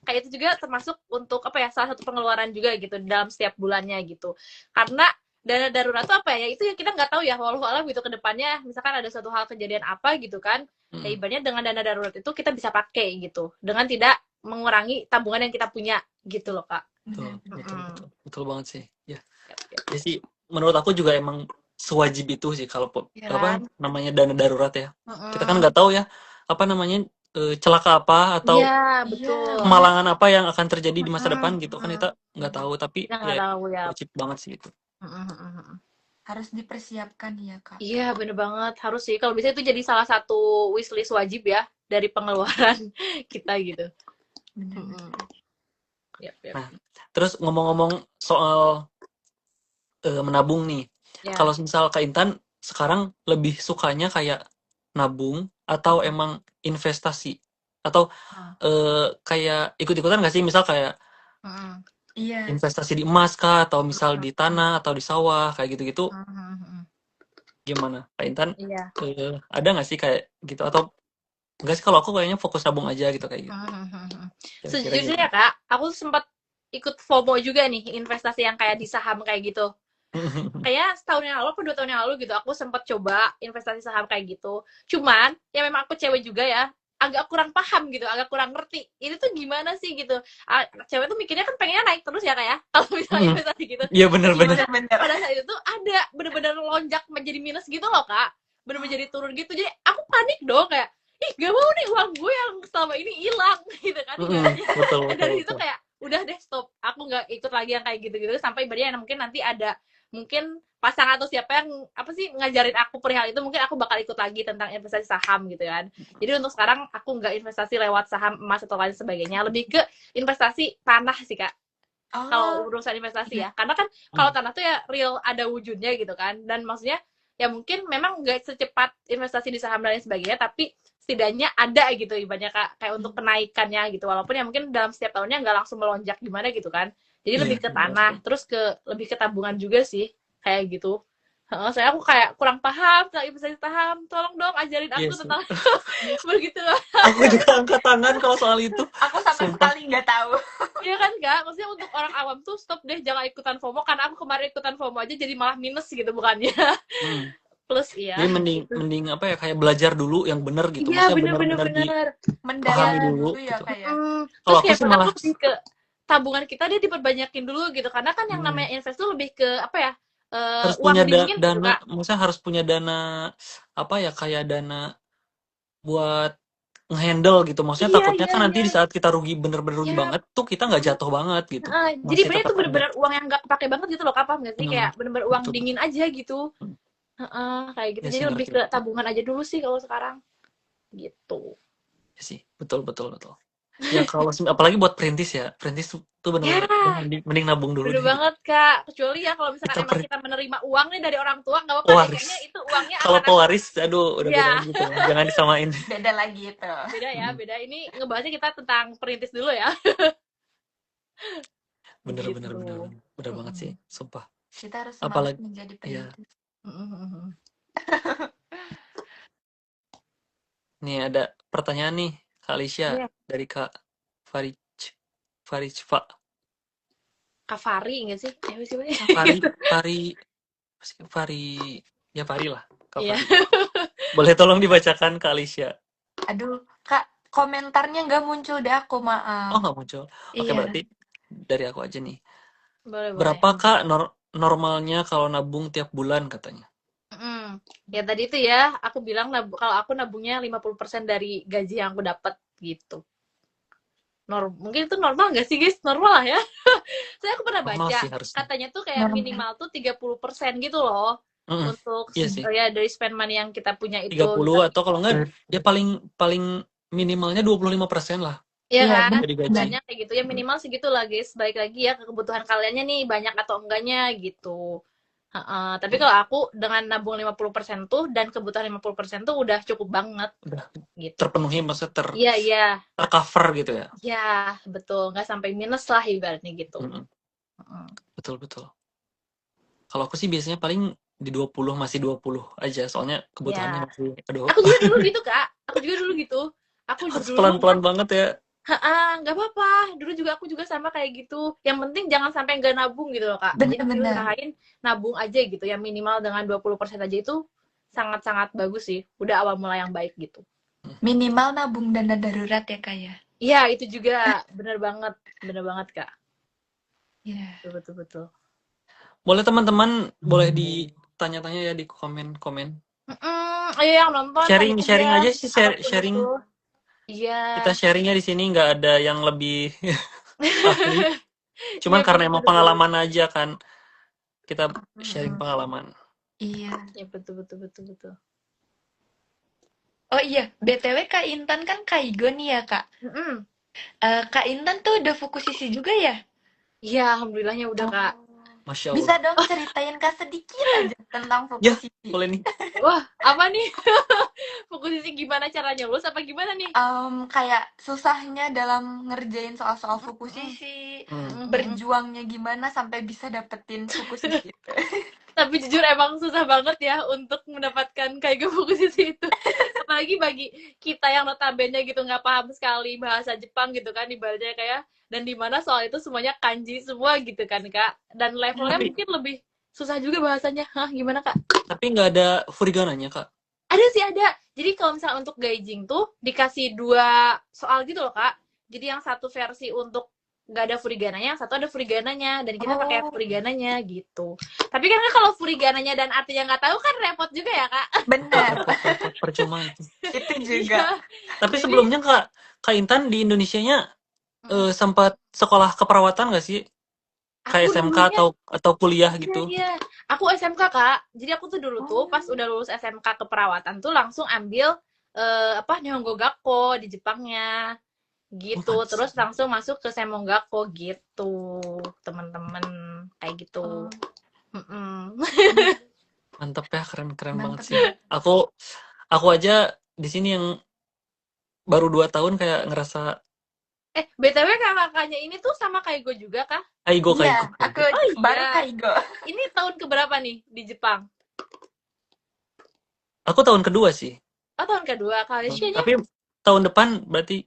Kayak itu juga termasuk untuk apa ya, salah satu pengeluaran juga gitu dalam setiap bulannya gitu. Karena dana darurat itu apa ya? Itu yang kita nggak tahu ya, walau alam gitu ke depannya. Misalkan ada suatu hal kejadian apa gitu kan. Ya Mm. ibaratnya dengan dana darurat itu kita bisa pakai gitu. Dengan tidak mengurangi tabungan yang kita punya gitu loh, Kak. Betul, Bener-bener. betul, betul, betul banget sih. Ya, Yap, yap. ya sih. Menurut aku juga emang sewajib itu sih kalau Ya apa kan? namanya dana darurat ya. Kita kan nggak tahu ya apa namanya celaka apa atau Iya, Iya, betul. bener. kemalangan apa yang akan terjadi di masa Mm-mm, depan gitu kan, mm-mm, kita nggak mm-mm. tahu, tapi Kita nggak ya tahu ya. wajib banget sih itu. Mm-mm, mm-mm. Harus dipersiapkan ya, Kak. Iya, bener banget. Harus sih. Kalau bisa itu jadi salah satu wishlist wajib ya dari pengeluaran kita gitu. Bener. Mm-mm. Yap, yap. Nah, terus ngomong-ngomong soal menabung nih, Ya. kalau misal Kak Intan sekarang lebih sukanya kayak nabung atau emang investasi, atau Ah. kayak ikut-ikutan nggak sih, misal kayak Mm-mm. Iya. investasi di emas kah, atau misal di tanah atau di sawah kayak gitu-gitu, Mm-mm. gimana Kak Intan? Iya. Ada nggak sih kayak gitu, atau enggak sih, kalau aku kayaknya fokus nabung aja gitu kayak gitu. Kira-kira Sejujurnya gimana? Kak, aku sempat ikut FOMO juga nih, investasi yang kayak di saham kayak gitu. Kayak setahun yang lalu atau 2 tahun yang lalu gitu, aku sempat coba investasi saham kayak gitu. Cuman, ya memang aku cewek juga ya, agak kurang paham gitu, agak kurang ngerti. Ini tuh gimana sih gitu. Cewek tuh mikirnya kan pengennya naik terus ya kayak, kalau misalnya investasi gitu. Iya Iya, bener-bener. Bener-bener. pada saat itu tuh ada bener-bener lonjak menjadi minus gitu loh Kak. Bener-bener jadi turun gitu. Jadi aku panik dong kayak, ih gak mau nih uang gue yang selama ini hilang gitu kan ibaratnya. Betul betul Dari situ betul. kayak udah deh stop, aku nggak ikut lagi yang kayak gitu-gitu sampai ibaratnya mungkin nanti ada mungkin pasangan atau siapa yang apa sih ngajarin aku perihal itu, mungkin aku bakal ikut lagi tentang investasi saham gitu kan. Jadi untuk sekarang aku nggak investasi lewat saham, emas atau lain sebagainya, lebih ke investasi tanah sih Kak. Kalau Oh, urusan investasi iya. ya, karena kan kalau tanah tuh ya real ada wujudnya gitu kan, dan maksudnya ya mungkin memang nggak secepat investasi di saham dan lain sebagainya, tapi setidaknya ada gitu ibaratnya kayak untuk kenaikannya gitu, walaupun ya mungkin dalam setiap tahunnya nggak langsung melonjak gimana gitu kan. Jadi Iya, lebih ke tanah, terus lebih ke tabungan juga sih kayak gitu. Saya aku kayak kurang paham tentang investasi saham, tolong dong ajarin iya aku sih. tentang begitu. Aku juga angkat tangan kalau soal itu. Aku sama Sumpah. sekali nggak tahu. Iya kan Kak, maksudnya untuk orang awam tuh stop deh, jangan ikutan FOMO, karena aku kemarin ikutan FOMO aja jadi malah minus gitu bukannya. Hmm. Plus iya. Jadi mending apa ya, kayak belajar dulu yang bener gitu. Iya Maksudnya bener bener-bener bener. dipahami Mendalami dulu dulu ya, gitu. Kak ya. Kalau Terus aku kayak sih menurut malah aku lebih ke tabungan kita dia diperbanyakin dulu gitu, karena kan yang namanya invest tuh lebih ke apa ya, harus uang punya dingin gitu dana, Kak. maksudnya harus punya dana apa ya, kayak dana buat ngehandle gitu. Maksudnya Iya takutnya iya kan nanti iya. di saat kita rugi, bener-bener rugi Iya. banget tuh, kita nggak jatuh banget gitu. Jadi Masih bener tetap itu ada. bener-bener uang yang nggak kepake banget gitu loh Kak, paham nggak sih? Kayak bener-bener uang Betul dingin betul. aja gitu. Kayak gitu. Ya Jadi sih, lebih ngerti ke ngerti. tabungan aja dulu sih kalau sekarang gitu. Ya sih, betul betul betul. Ya kalau apalagi buat perintis ya, perintis tuh Ya, bener-bener mending nabung dulu bener deh gitu. banget Kak. Kecuali ya kalau misalkan Kita emang kita menerima uang nih dari orang tua, nggak apa-apa deh. Kayaknya pewaris. itu uangnya Kalau akan aku, pewaris, aduh, udah beda ya lagi tuh. Jangan disamain. Beda lagi itu. beda ya, beda. Ini ngebahasnya kita tentang perintis dulu ya. Bener bener Gitu. bener bener banget sih, sumpah. Kita harus semangat Apalagi menjadi ya, perintis. nih ada pertanyaan nih, Kak Alicia Iya. dari Kak Farij Farijfa. Kak Fari nggak sih? Siapa sih? Fari Fari ya, Fari lah, Kak Iya. Fari. Boleh tolong dibacakan Kak Alicia? Aduh, Kak, komentarnya nggak muncul deh aku, Oh, maaf. nggak muncul. Oke, Iya. berarti dari aku aja nih. Boleh, boleh. Berapa Kak normalnya kalau nabung tiap bulan katanya? Ya tadi itu ya, aku bilang kalau aku nabungnya 50% dari gaji yang aku dapat gitu. Mungkin itu normal nggak sih guys? Normal lah ya. Saya aku pernah Normal baca, sih harusnya. katanya tuh kayak Normal. minimal tuh 30% gitu loh. Untuk Iya sih. ya dari spend money yang kita punya itu 30 atau kalau enggak ya paling minimalnya 25% lah. Iya Iya, kan? Dari gaji. Banyak kayak gitu. Ya minimal segitu lah guys. Balik lagi ya ke kebutuhan kaliannya nih, banyak atau enggaknya gitu. Tapi kalau aku dengan nabung 50% tuh dan kebutuhan 50% tuh udah cukup banget Udah gitu. terpenuhi, maksudnya Iya. tercover gitu ya. Ya, betul. Nggak sampai minus lah ibaratnya gitu. Betul. Kalau aku sih biasanya paling di 20, masih 20 aja, soalnya kebutuhannya masih, aduh. Aku juga dulu gitu, Kak. Aku juga dulu gitu. Aku Harus dulu pelan-pelan banget ya. nggak apa-apa. Dulu juga aku juga sama kayak gitu. Yang penting jangan sampai nggak nabung gitu loh, Kak. Jadi Bener-bener. usahain nabung aja gitu ya. Minimal dengan 20% aja itu sangat-sangat bagus sih. Udah awal mula yang baik gitu. Minimal nabung dana darurat ya, Kak ya? Iya, itu juga bener banget. Bener banget, Kak. Iya. Betul. Boleh teman-teman, boleh ditanya-tanya ya di komen-komen. Ayo yang nonton Sharing aja sih, sharing. apapun itu. Kita Iya. sharingnya di sini nggak ada yang lebih ahli. Iya Cuman karena bener emang bener bener. pengalaman aja kan kita sharing Mm-mm. pengalaman. Iya. Iya betul betul betul betul. Oh iya, BTW Kak Intan kan Kaigo nih ya Kak. Mm-mm. Kak Intan tuh udah Fukusisi juga ya? Iya alhamdulillahnya udah Oh. Kak. Masya Bisa Allah. dong ceritain Kak sedikit aja tentang Ya, Fukusisi. boleh nih. Wah apa nih? Fokusnya gimana caranya lulus apa gimana nih? Kayak susahnya dalam ngerjain soal-soal Mm-mm. Fukusisi, Hmm. Mm-mm. berjuangnya gimana sampai bisa dapetin Fukusisi itu. Tapi jujur emang susah banget ya untuk mendapatkan kayak posisi itu. Apalagi bagi kita yang notabene gitu nggak paham sekali bahasa Jepang gitu kan ibaratnya kayak dan di mana soal itu semuanya kanji semua gitu kan Kak. Dan levelnya Tapi mungkin lebih susah juga bahasanya. Hah, gimana Kak? tapi nggak ada furigananya, Kak. Ada sih ada. Jadi kalau misalnya untuk gaijing tuh dikasih 2 soal gitu loh Kak. Jadi yang satu versi untuk nggak ada furigananya, yang satu ada furigananya dan kita pakai Oh, furigananya gitu. Tapi kan kalau furigananya dan artinya nggak tahu kan repot juga ya Kak. benar. Repot percuma itu. Itu juga. Iya. Tapi Jadi sebelumnya Kak Intan di Indonesianya mm, sempat sekolah keperawatan nggak sih? aku Kayak SMK dulunya atau kuliah iya gitu? iya. Aku SMK Kak. Jadi aku tuh dulu tuh pas Oh, udah lulus SMK keperawatan tuh langsung ambil apa Nihongo Gakko di Jepangnya Oh, gitu. Terus pantesan. langsung masuk ke Semongako gitu, temen-temen kayak gitu. oh, Mm-mm. Mantep ya, keren-keren banget mantep sih. ya. Aku aja di sini yang baru 2 tahun kayak ngerasa BTW kakaknya ini tuh sama kayak gue juga kah? kaigo Iya, kaigo aku kaigo. Oh baru iya. Kaigo. Ini tahun keberapa nih di Jepang? Aku tahun kedua sih. Oh tahun kedua. Kalisha-nya? Tapi tahun depan berarti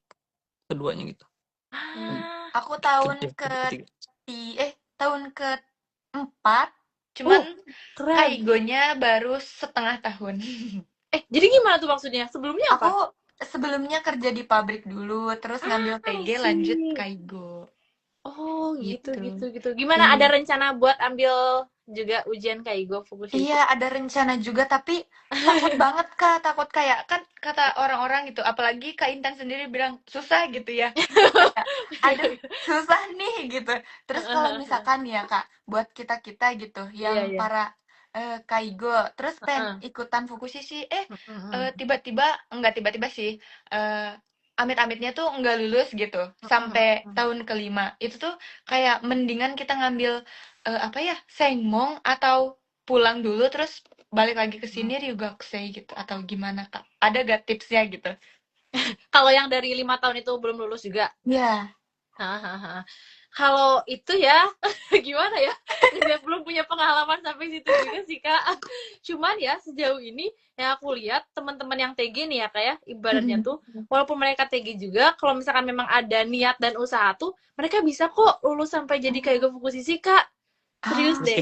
keduanya gitu. Ah, Aku tahun Ketiga. tahun keempat, cuman uh, keren. Kaigonya baru setengah tahun. Jadi gimana tuh maksudnya? Sebelumnya apa? Aku sebelumnya kerja di pabrik dulu, terus ngambil I TG lanjut see. Kaigo. Oh gitu Gitu. gitu gitu. Gimana ada Iya. rencana buat ambil juga ujian Kaigo Fukushima? Iya, ada rencana juga, tapi takut banget Kak, takut kayak kan kata orang-orang gitu, apalagi Kak Intan sendiri bilang susah gitu ya. Kayak, aduh, susah nih gitu. Terus kalau misalkan ya Kak, buat kita-kita gitu, yang Iya iya. para Kaigo, terus pengen Heeh. ikutan Fukushisi, Heeh. tiba-tiba, enggak tiba-tiba sih, eh, amit-amitnya tuh enggak lulus gitu, sampai Heeh. tahun kelima. Itu tuh kayak mendingan kita ngambil apa ya, Sengmong atau pulang dulu terus balik lagi ke sini Ryugakusei gitu atau gimana Kak? Ada gak tipsnya gitu? Kalau yang dari 5 tahun itu belum lulus juga. Ya, Hahaha. Kalau itu ya gimana ya? Belum punya pengalaman sampai situ juga sih Kak. Cuman ya sejauh ini yang aku lihat teman-teman yang TG nih ya kayak ibaratnya mm-mm. tuh walaupun mereka TG juga kalau misalkan memang ada niat dan usaha tuh mereka bisa kok lulus sampai jadi kayak Fukusisi Kak. Serius Ah, deh.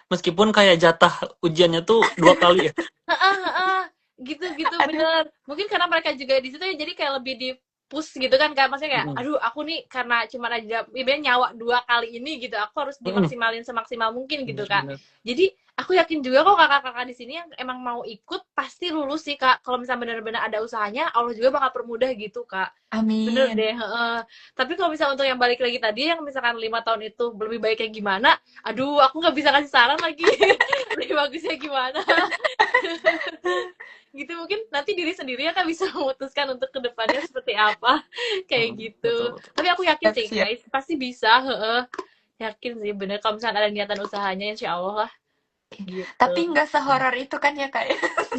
Meskipun kayak jatah ujiannya tuh 2 kali ya. Heeh, heeh. Gitu aduh, bener. Mungkin karena mereka juga di situ ya jadi kayak lebih di push gitu kan Kak. Maksudnya kayak Mm-mm. aduh aku nih karena cuma aja ibaratnya nyawa 2 kali ini gitu. Aku harus Mm-mm. dimaksimalin semaksimal mungkin gitu Kak. Bener-bener. Jadi aku yakin juga kok kakak-kakak di sini yang emang mau ikut pasti lulus sih Kak. Kalau misalnya benar-benar ada usahanya, Allah juga bakal permudah gitu Kak. Bener amin. deh, heeh. Tapi kalau misalnya untuk yang balik lagi tadi, yang misalkan 5 tahun itu lebih baik kayak gimana, aduh aku nggak bisa kasih saran lagi. Lebih bagusnya gimana. Gitu mungkin nanti diri sendiri akan bisa memutuskan untuk kedepannya seperti apa kayak gitu. Betul betul. Tapi aku yakin sih Siap-siap. guys pasti bisa, heeh. Yakin sih bener kalau misalnya ada niatan usahanya insya Allah lah gitu. Tapi nggak sehoror itu kan ya Kak?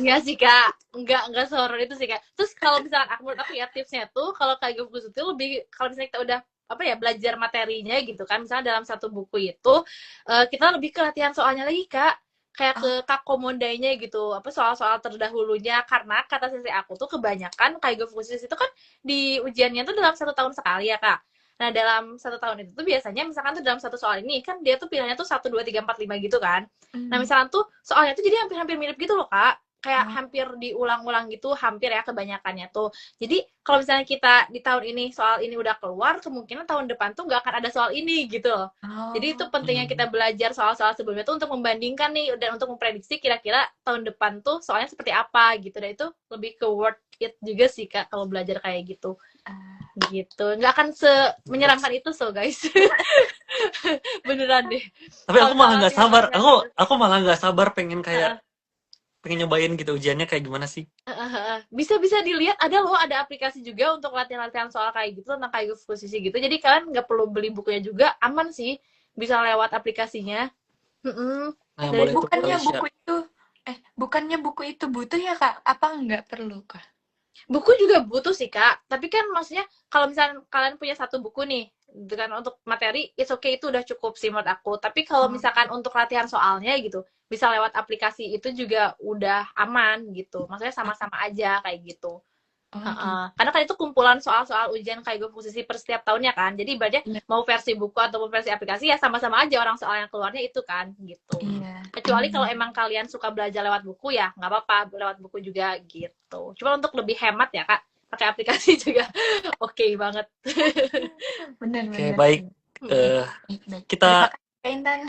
Iya sih kak, nggak sehoror itu sih kak. Terus kalau misalkan aku menurut aku ya tipsnya tuh kalau kayak buku itu lebih kalau misalnya kita udah apa ya belajar materinya gitu kan, misalnya dalam satu buku itu kita lebih ke latihan soalnya lagi kak, kayak ke Oh, kakomondainya gitu, apa soal-soal terdahulunya karena kata sisi aku tuh kebanyakan kayak Fukushima itu kan di ujiannya tuh dalam 1 tahun sekali ya kak. Nah dalam 1 tahun itu tuh biasanya misalkan tuh dalam satu soal ini kan dia tuh pilihannya tuh 1, 2, 3, 4, 5 gitu kan. Nah mm. misalkan tuh soalnya tuh jadi hampir-hampir mirip gitu loh kak. kayak Oh. hampir diulang-ulang gitu, hampir ya kebanyakannya tuh. Jadi kalau misalnya kita di tahun ini soal ini udah keluar, kemungkinan tahun depan tuh nggak akan ada soal ini gitu loh. Jadi itu pentingnya kita belajar soal-soal sebelumnya tuh untuk membandingkan nih dan untuk memprediksi kira-kira tahun depan tuh soalnya seperti apa gitu. Dan itu lebih ke worth it juga sih Kak kalau belajar kayak gitu. Ah, Gitu. Nggak akan menyeramkan itu so guys. Beneran deh. Tapi aku Kalau malah misalnya nggak sabar. latihan-latihan Aku gitu. aku malah nggak sabar pengen Heeh. nyobain gitu ujiannya kayak gimana sih. Bisa dilihat ada aplikasi juga untuk latihan-latihan soal kayak gitu tentang kayak posisi gitu. Jadi kalian nggak perlu beli bukunya juga, aman sih, bisa lewat aplikasinya. Nah, Dari boleh tuh bukannya Kalisya. bukannya buku itu butuh ya Kak? Apa nggak perlu Kak? buku juga butuh sih Kak, tapi kan maksudnya kalau misalnya kalian punya satu buku nih dengan untuk materi, it's okay, itu udah cukup sih menurut aku. Tapi kalau Oh. misalkan untuk latihan soalnya gitu, bisa lewat aplikasi itu juga udah aman gitu. Maksudnya sama-sama aja kayak gitu. Oh, Karena kan itu kumpulan soal-soal ujian kayak posisi per setiap tahunnya kan. Jadi ibaratnya Iya. mau versi buku ataupun versi aplikasi ya sama-sama aja orang soal yang keluarnya itu kan gitu. Iya. Kecuali kalau emang kalian suka belajar lewat buku ya nggak apa-apa lewat buku juga gitu. Cuma untuk lebih hemat ya Kak, pakai aplikasi juga oke banget. Benar. Oke, baik. Baik. Kita Terima kasih Kak Intan.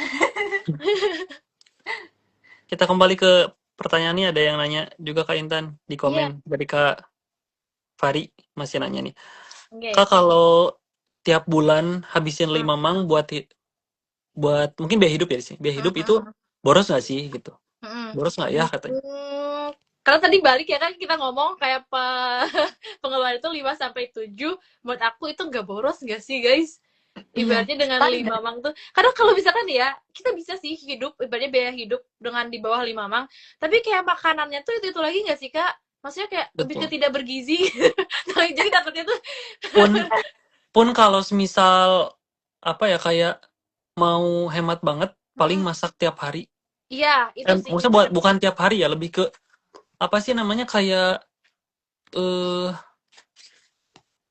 kita kembali ke pertanyaan nih, ada yang nanya juga Kak Intan di komen dari Kak Fari masih nanya nih. Oke. Kak, kalau tiap bulan habisin 5 mang buat mungkin biaya hidup ya sih. Biaya hidup itu boros nggak sih gitu? Boros nggak ya katanya? Karena tadi balik ya kan kita ngomong kayak pengeluaran itu 5 sampai 7, menurut aku itu nggak boros nggak sih guys? Ibaratnya dengan 5 mang tuh, karena kalau misalkan ya kita bisa sih hidup, ibaratnya biaya hidup dengan di bawah 5 mang, tapi kayak makanannya tuh itu lagi nggak sih Kak? Maksudnya kayak lebih ke tidak bergizi. Jadi takutnya tuh pun kalau semisal apa ya, kayak mau hemat banget paling masak tiap hari. Iya, itu sih. Maksudnya bukan tiap hari ya, lebih ke apa sih namanya, kayak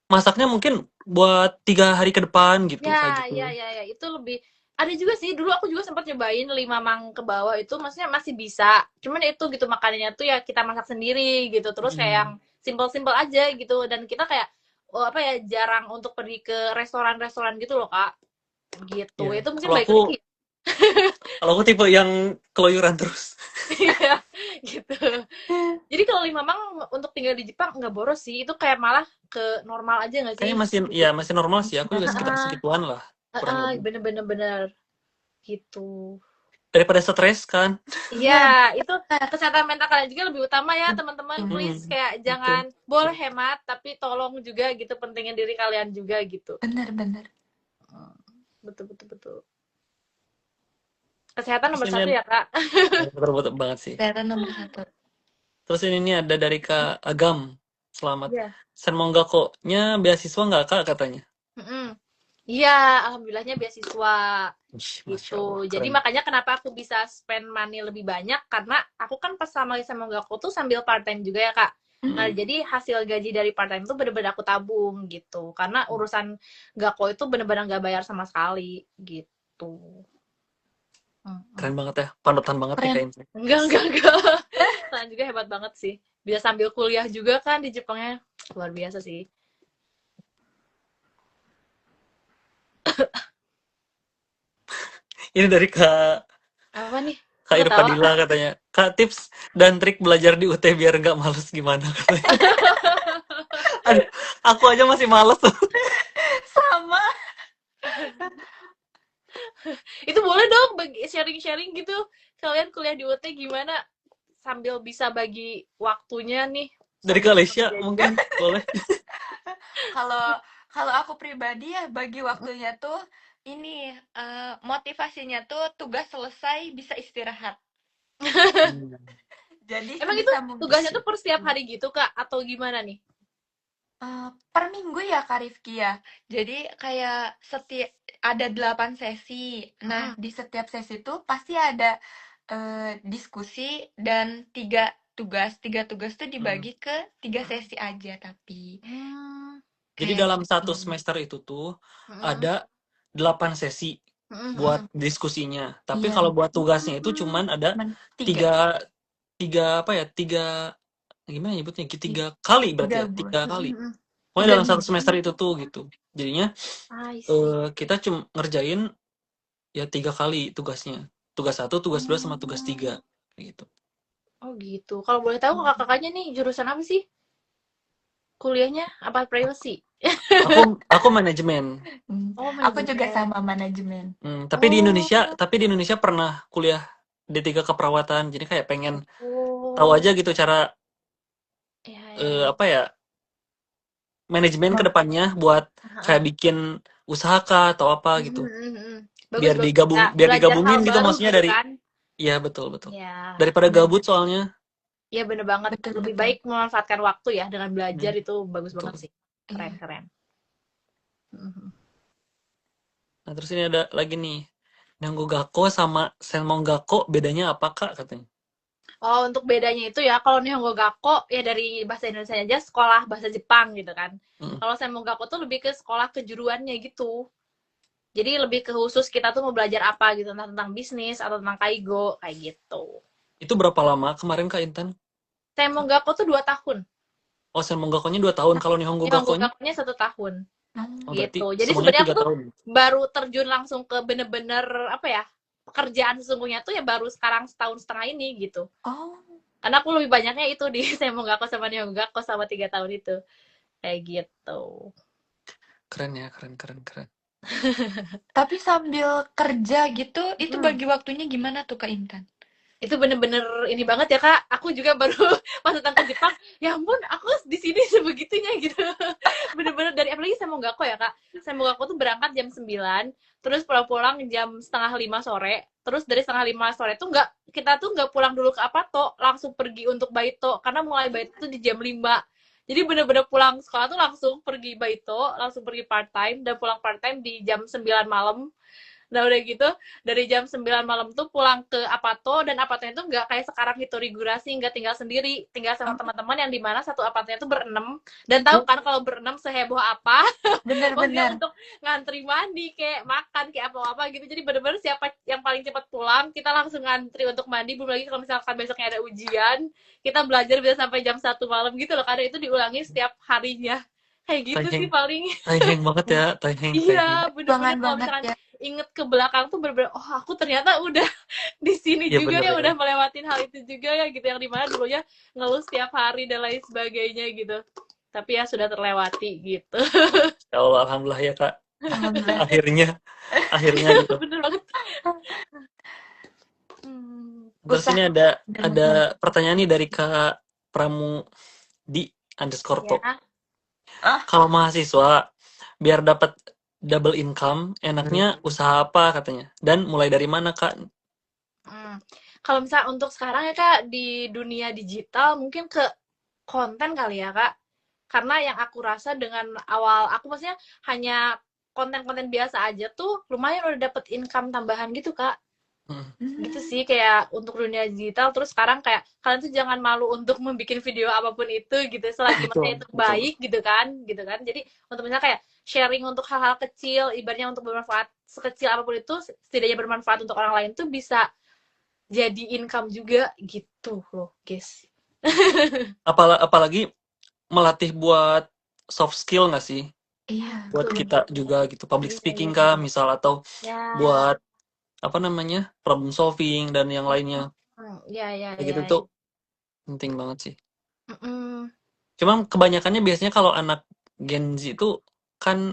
masaknya mungkin buat 3 hari ke depan gitu, kayak gitu. Ya, itu lebih. Ada juga sih, dulu aku juga sempat nyobain 5 mang ke bawah itu, maksudnya masih bisa. Cuman itu gitu makanannya tuh ya kita masak sendiri gitu, terus kayak yang simple-simple aja gitu, dan kita kayak apa ya, jarang untuk pergi ke restoran-restoran gitu loh Kak. Gitu. Ya. Itu mungkin balik lagi. Kalau aku tipe yang keluyuran terus. Iya, gitu. Jadi kalau 5 mang untuk tinggal di Jepang nggak boros sih, itu kayak malah ke normal aja nggak sih? Kayaknya masih normal sih, aku juga sekitar segituan lah. Bener-bener gitu. Daripada stres kan. Iya, itu kesehatan mental kalian juga lebih utama ya teman-teman. Please kayak jangan, boleh hemat tapi tolong juga gitu, pentingin diri kalian juga gitu. Bener. Betul. Kesehatan nomor 1 ya Kak. Betul banget sih. Kesehatan nomor 1. Terus ini ada dari Kak Agam. Selamat. Iya. Senmonggako-nya beasiswa nggak Kak katanya? Iya, alhamdulillahnya beasiswa gitu. Allah, jadi makanya kenapa aku bisa spend money lebih banyak, karena aku kan pas sama Monggako tuh sambil part time juga ya Kak. Nah, jadi hasil gaji dari part time itu bener-bener aku tabung gitu. Karena urusan Gako itu bener-bener nggak bayar sama sekali gitu. Keren banget ya, panutan banget nih kayaknya. Enggak. Kalian juga hebat banget sih. Bisa sambil kuliah juga kan di Jepangnya. Luar biasa sih. Ini dari Kak Apa nih? Kak Irfadila katanya. Kak, tips dan trik belajar di UT biar nggak males gimana katanya. Aduh, aku aja masih males tuh. Sama. Itu boleh dong sharing-sharing gitu. Kalian kuliah di UT gimana sambil bisa bagi waktunya nih? Dari Kak Lesya mungkin boleh. Kalau aku pribadi ya bagi waktunya tuh ini motivasinya tuh tugas selesai bisa istirahat. Jadi emang itu tugasnya tuh per setiap hari gitu Kak atau gimana nih? Per minggu ya Kak Rifki ya. Jadi kayak ada 8 sesi. Nah, di setiap sesi tuh pasti ada diskusi dan 3 tugas. 3 tugas tuh dibagi ke 3 sesi aja tapi. Jadi dalam satu semester itu tuh ada 8 sesi buat diskusinya. Tapi kalau buat tugasnya itu cuman ada 3 apa ya, gimana nyebutnya, 3 kali berarti ya, 3 kali. Pokoknya 3 dalam satu minggu. semester itu tuh gitu. Jadinya I see. kita cuma ngerjain ya 3 kali tugasnya. Tugas 1, tugas 2, sama tugas 3 kayak gitu. Oh gitu. Kalau boleh tahu kakak-kakaknya nih jurusan apa sih? Kuliahnya apa privacy? Aku manajemen. Oh, Aku juga manajemen. sama manajemen. Tapi di Oh. Indonesia pernah kuliah D3 keperawatan. Jadi kayak pengen tahu Oh. aja gitu cara Ya. apa ya, manajemen ke depannya buat kayak bikin usaha kah atau apa gitu. Bagus bagus. Bisa Biar belajar hal digabungin gitu baru maksudnya gitu dari, kan? iya betul betul. Ya. Daripada Benar. gabut soalnya. Ya bener banget. Betul, Lebih betul. baik memanfaatkan waktu ya dengan belajar Hmm, itu bagus betul. banget sih. Keren keren. Nah, terus ini ada lagi nih. Nihongo sama Senmongakko bedanya apa Kak katanya? Oh, untuk bedanya itu ya, kalau Nihongo Gakko ya dari bahasa Indonesia aja sekolah bahasa Jepang gitu kan. Mm. Kalau Senmong Gakko tuh lebih ke sekolah kejuruannya gitu. Jadi lebih ke khusus kita tuh mau belajar apa gitu, entah tentang bisnis atau tentang kaigo kayak gitu. Itu berapa lama kemarin Kak Intan? Senmong Gakko tuh 2 tahun. Oh, Senmongakkonya 2 tahun. Kalau Nihongo Nihongo Gakkonya? Gakkonya 1 tahun. Oh, berarti Gitu. Jadi semuanya sebenarnya 3 aku tuh tahun. baru terjun langsung ke bener-bener apa ya, pekerjaan sesungguhnya tuh ya baru sekarang setahun setengah ini gitu. Oh, Karena aku lebih banyaknya itu di Senmong Gakko sama Nihongo Gakko sama 3 tahun itu. Kayak gitu. Keren ya, keren. tapi sambil kerja gitu, itu bagi waktunya gimana tuh Kak Intan? Itu bener-bener ini banget ya kak, aku juga baru pas datang ke Jepang, ya ampun aku di sini sebegitunya gitu. Bener-bener dari, apalagi Semonggako ya kak, Semonggako tuh berangkat jam 9, terus pulang-pulang jam setengah 5 sore, terus dari setengah 5 sore tuh kita tuh nggak pulang dulu ke Apato, langsung pergi untuk Baito, karena mulai Baito tuh di jam 5. Jadi bener-bener pulang sekolah tuh langsung pergi Baito, langsung pergi part time, dan pulang part time di jam 9 malam. Nah udah gitu, dari jam 9 malam tuh pulang ke Apato, dan Apatonya tuh nggak kayak sekarang Hitorigurashi, nggak tinggal sendiri, tinggal sama teman-teman yang dimana satu Apatonya tuh berenam, dan tahu kan kalau berenam seheboh apa, maksudnya Bener-bener. untuk ngantri mandi, kayak makan, kayak apa-apa gitu, jadi bener-bener siapa yang paling cepat pulang, kita langsung ngantri untuk mandi, belum lagi kalau misalkan besoknya ada ujian, kita belajar bisa sampai jam 1 malam gitu loh, karena itu diulangi setiap harinya, kayak gitu sih Taiheng. paling. Taiheng banget ya, Taiheng. Iya, Banget bener-bener kalau banget misalkan ya. inget ke belakang tuh bener-bener, oh aku ternyata udah di sini Iya juga bener ya, ya. udah melewatin hal itu juga ya gitu, yang dimana dulunya ngeluh setiap hari dan lain sebagainya gitu. Tapi ya sudah terlewati gitu. Ya Allah, alhamdulillah ya Kak. Alhamdulillah. Akhirnya gitu. Bener banget. Terus ini Usaha ada dan pertanyaan nih dari Kak Pramu di underscore Ya. top. Kalau mahasiswa biar dapat double income, enaknya usaha apa katanya? Dan mulai dari mana Kak? Kalau misalnya untuk sekarang ya kak, di dunia digital mungkin ke konten kali ya kak, karena yang aku rasa dengan awal aku maksudnya hanya konten-konten biasa aja tuh lumayan udah dapet income tambahan gitu kak. Gitu sih, kayak untuk dunia digital. Terus sekarang kayak kalian tuh jangan malu untuk membuat video apapun itu gitu, selagi masih itu Betul. baik gitu kan. Jadi untuk misalnya kayak sharing untuk hal-hal kecil, ibaratnya untuk bermanfaat, sekecil apapun itu setidaknya bermanfaat untuk orang lain tuh bisa jadi income juga gitu loh guys. Apalagi melatih buat soft skill nggak sih? Iya. Buat kita juga gitu, public speaking Iya. kah misal, atau Ya. buat apa namanya, problem solving dan yang lainnya. Ya. Kayak gitu tuh penting banget sih. Mm-mm. Cuma kebanyakannya biasanya kalau anak Gen Z itu kan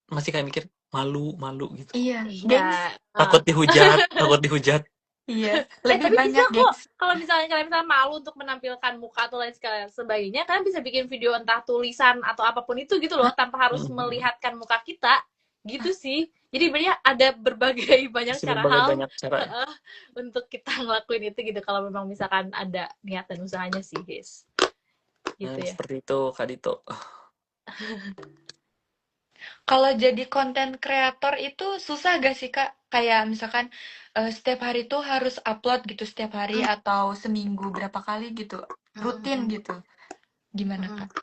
masih kayak mikir malu gitu. Iya. Iya. Gengs. Takut dihujat. Iya. Lebih Tapi banyak bisa kok, gengs. kalau misalnya kalian malu untuk menampilkan muka atau lain sebagainya, kalian bisa bikin video entah tulisan atau apapun itu gitu loh, tanpa harus melihatkan muka kita, gitu sih. Jadi sebenarnya ada berbagai banyak Masih cara berbagai hal banyak cara. untuk kita ngelakuin itu gitu, kalau memang misalkan ada niat dan usahanya sih guys. Gitu ya. Seperti itu Kak Dito. Kalau jadi konten kreator itu susah gak sih Kak? Kayak misalkan setiap hari tuh harus upload gitu setiap hari atau seminggu berapa kali gitu. Rutin gitu. Gimana Kak?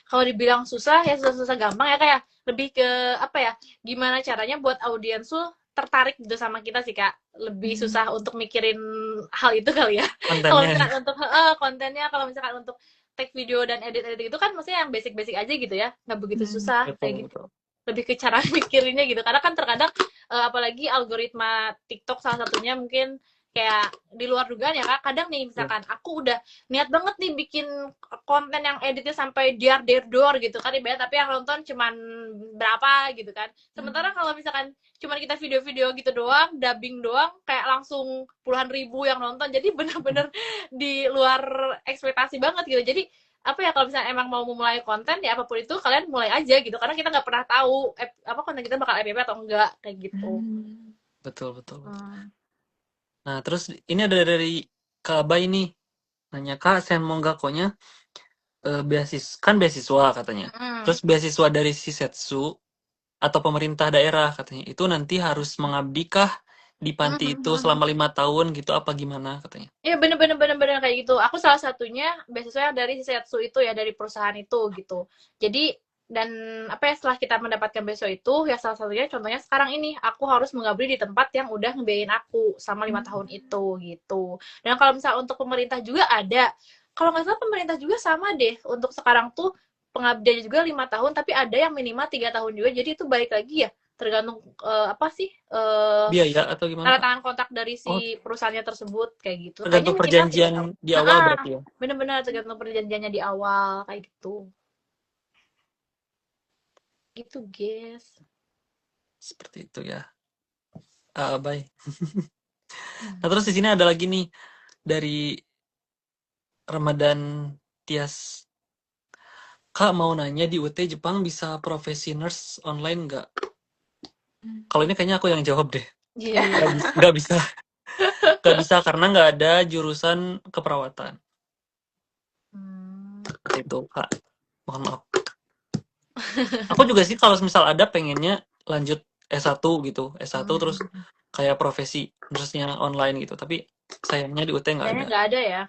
Kalau dibilang susah ya susah-susah gampang ya, kayak lebih ke apa ya, gimana caranya buat audiens tuh tertarik gitu sama kita sih Kak. Lebih susah untuk mikirin hal itu kali ya. Kalau kontennya. misalkan untuk kontennya, kalau misalkan untuk take video dan edit-edit itu kan maksudnya yang basic-basic aja gitu ya, nggak begitu susah Betul, kayak gitu. betul. Lebih ke cara mikirinnya gitu, karena kan terkadang apalagi algoritma TikTok salah satunya mungkin kayak di luar dugaan ya Kak. Kadang nih misalkan aku udah niat banget nih bikin konten yang editnya sampai dor gitu kan ibarat, tapi yang nonton cuman berapa gitu kan. Sementara kalau misalkan cuman kita video-video gitu doang, dubbing doang, kayak langsung puluhan ribu yang nonton. Jadi bener-bener di luar ekspektasi banget gitu. Jadi apa ya, kalau misalnya emang mau memulai konten ya apapun itu kalian mulai aja gitu, karena kita nggak pernah tahu apa konten kita bakal FYP atau enggak kayak gitu. Betul, betul, betul. Hmm. Nah, terus ini ada dari Kak Abai nih. Nanya, Kak, Senmonggakonya beasiswa katanya. Terus beasiswa dari Shisetsu atau pemerintah daerah katanya. Itu nanti harus mengabdikah di panti itu selama 5 tahun gitu apa gimana katanya. Iya bener-bener kayak gitu. Aku salah satunya beasiswa dari Shisetsu itu ya, dari perusahaan itu gitu. Jadi dan apa ya, setelah kita mendapatkan beasiswa itu ya salah satunya contohnya sekarang ini aku harus mengabdi di tempat yang udah ngebiayain aku selama 5 tahun itu gitu. Dan kalau misalnya untuk pemerintah juga ada, kalau nggak salah pemerintah juga sama deh untuk sekarang tuh pengabdiannya juga 5 tahun, tapi ada yang minimal 3 tahun juga. Jadi itu balik lagi ya tergantung apa sih Biaya atau gimana, tanda Kak? tangan kontrak dari Oh, si perusahaannya tersebut kayak gitu. Kayaknya tergantung minimal 3 perjanjian tahun. di awal berarti ya. Bener-bener tergantung perjanjiannya di awal kayak gitu. Gitu, guys. Seperti itu ya. Abai. Nah, terus di sini ada lagi nih dari Ramadan Tias. Kak mau nanya di UT Jepang bisa profesi nurse online nggak? Kalau ini kayaknya aku yang jawab deh. Iya. Nggak bisa. Nggak bisa karena nggak ada jurusan keperawatan. Seperti itu, Kak. Mohon maaf. Aku juga sih kalau misal ada pengennya lanjut S1 gitu. S1 terus kayak profesi nurse-nya online gitu. Tapi sayangnya di UT nggak Kayaknya ada. nggak ada ya.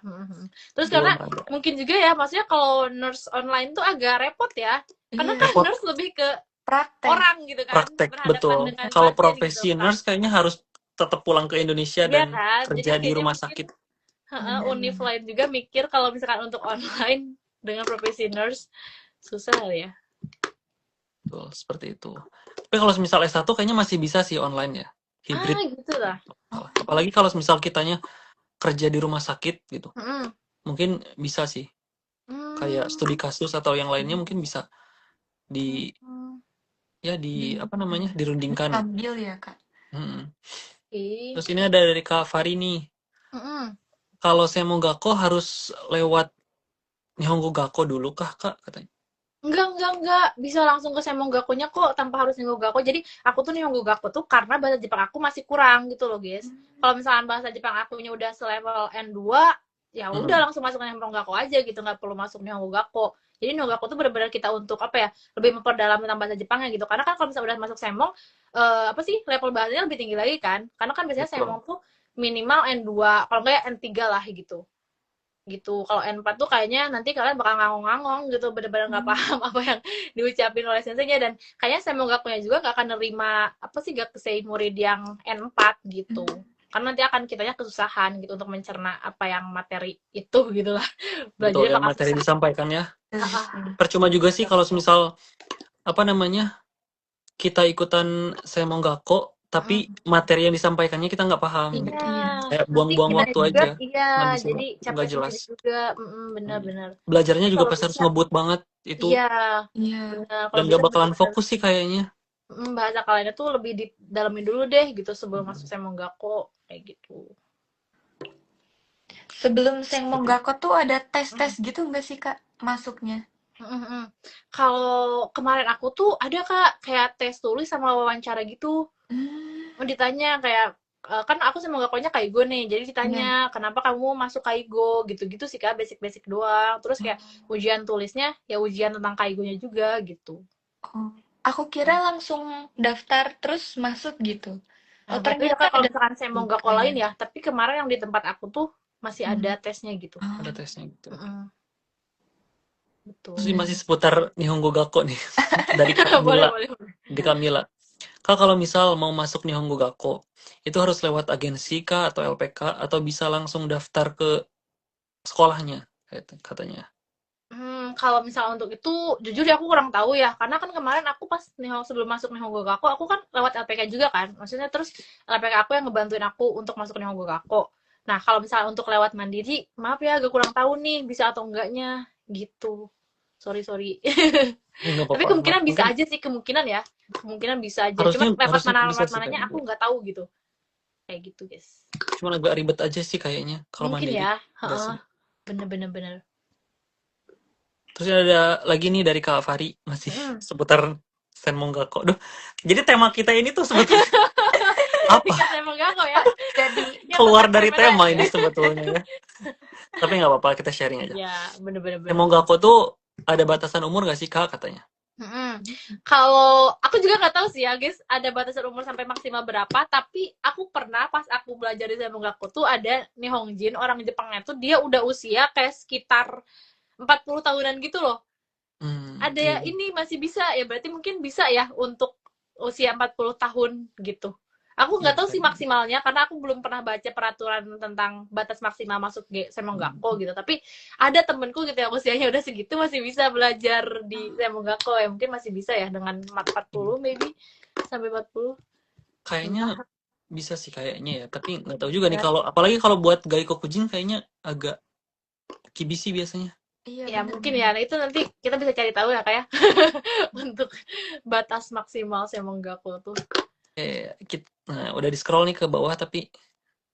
Terus Belum karena ada. mungkin juga ya, maksudnya kalau nurse online tuh agak repot ya. Karena Iya. kan Repot. nurse lebih ke Praktek. orang gitu kan, Praktek, berhadapan betul. dengan Kalau pasien profesi gitu. nurse kayaknya harus tetap pulang ke Indonesia Iya dan kan? Jadi kerja di kayaknya rumah mungkin sakit. univ lain juga mikir kalau misalkan untuk online dengan profesi nurse susah kali ya. Betul, seperti itu. Tapi kalau misal S1 kayaknya masih bisa sih online ya. Hybrid. Gitu lah. Apalagi kalau misal kitanya kerja di rumah sakit gitu. Mungkin bisa sih. Kayak studi kasus atau yang lainnya mungkin bisa di apa namanya? dirundingkan. Ambil ya, Kak. Terus ini ada dari Kak Fari nih. Kalau Semongako harus lewat Nihongo Gakko dulu kah, Kak? Katanya. Enggak. Bisa langsung ke Semonggakunya kok tanpa harus Nihongo Gakko. Jadi aku tuh Nihongo Gakko tuh karena bahasa Jepang aku masih kurang gitu loh, guys. Kalau misalkan bahasa Jepang akunya udah selevel N2, ya udah langsung masuk ke Nihongo Gakko aja gitu, nggak perlu masuk Nihongo Gakko. Jadi Nihongo Gakko tuh benar-benar kita untuk apa ya? Lebih memperdalam tentang bahasa Jepangnya gitu. Karena kan kalau misalnya udah masuk Semong, apa sih level bahasanya lebih tinggi lagi kan? Karena kan biasanya Semong tuh minimal N2, kalau enggak ya N3 lah gitu. Kalau N4 tuh kayaknya nanti kalian bakal ngangong-ngangong gitu, bener-bener nggak paham apa yang diucapin oleh senseinya, dan kayaknya Semogakunya juga nggak akan nerima apa sih gakusei murid yang N4 gitu, karena nanti akan kitanya kesusahan gitu untuk mencerna apa yang materi itu gitu lah. Betul, yang materi susah. disampaikan ya. Percuma juga sih kalau misal apa namanya kita ikutan Semongako tapi materi yang disampaikannya kita nggak paham gitu. Kayak buang-buang waktu juga, aja. Iya, jadi nggak capek jelas juga, benar-benar. Belajarnya juga Kalau pas harus bisa- ngebut banget itu. Iya. Iya. Dan gak bakalan fokus sih kayaknya. Bahasa kalian tuh lebih didalamin dulu deh gitu sebelum masuk Semonggako kayak gitu. Sebelum Senmonggako tuh ada tes-tes gitu nggak sih, Kak, masuknya? Kalau kemarin aku tuh ada Kak kayak tes tulis sama wawancara gitu. Ditanya kayak kan aku Semogakonya Kaigo nih, jadi ditanya kenapa kamu masuk Kaigo gitu-gitu sih Kak, basic-basic doang. Terus kayak ujian tulisnya ya ujian tentang Kaigonya juga gitu. Aku kira langsung daftar terus masuk gitu. Ternyata kalau misalkan Semonggako lain ya, tapi kemarin yang di tempat aku tuh masih ada tesnya gitu. Ada tesnya gitu. Betul. Terus masih seputar Nihongo Gakko nih dari Kamila. boleh. Di Kamila. Kak, kalau misal mau masuk Nihongo Gakko, itu harus lewat agensi kah atau LPK atau bisa langsung daftar ke sekolahnya katanya. Kalau misalnya untuk itu, jujur ya aku kurang tahu ya, karena kan kemarin aku pas sebelum masuk Nihongo Gakko, aku kan lewat LPK juga kan, maksudnya terus LPK aku yang ngebantuin aku untuk masuk Nihongo Gakko. Nah, kalau misalnya untuk lewat mandiri, maaf ya, agak kurang tahu nih bisa atau enggaknya, gitu. Sorry, sorry. Nggak Tapi apa-apa. kemungkinan bisa Mungkin aja sih, kemungkinan bisa aja. harusnya Cuman lewat harusnya mana bisa lewat sih Kak. mananya aku nggak tahu gitu. Kayak gitu, guys. Cuman agak ribet aja sih kayaknya kalau Mungkin mandiri. ya, Enggak heeh. sih. Bener-bener bener. Terus ada lagi nih dari Kak Fari masih Mm-mm. seputar Senmong Gakko. Duh, jadi tema kita ini tuh sebetulnya Jadi apa? kan saya mengganggu ya. Jadi Yang Keluar tentang dari PPDS. tema ini sebetulnya ya. Tapi nggak apa-apa, kita sharing aja. Ya, bener-bener bener. Senmong Gakko tuh ada batasan umur nggak sih Kak katanya? Kalau aku juga nggak tahu sih ya guys, ada batasan umur sampai maksimal berapa, tapi aku pernah pas aku belajar di Semogaku tuh ada Nihongjin, orang Jepangnya tuh dia udah usia kayak sekitar 40 tahunan gitu loh. Ada Iya. ini masih bisa ya, berarti mungkin bisa ya untuk usia 40 tahun gitu. Aku Iya, nggak tahu bisa sih dibilang. maksimalnya karena aku belum pernah baca peraturan tentang batas maksimal masuk Semonggako gitu. Tapi ada temenku gitu yang usianya udah segitu masih bisa belajar di Semonggako ya. Mungkin masih bisa ya dengan 40 maybe sampai 40. Kayaknya Entah. bisa sih kayaknya ya, tapi nggak tahu juga nih Ya, kalau apalagi kalau buat Gaikokujin kayaknya agak kibisi biasanya. iya ya bener mungkin bener. ya. Nah, itu nanti kita bisa cari tahu ya kayak untuk batas maksimal Semonggako tuh. Nah, udah di scroll nih ke bawah tapi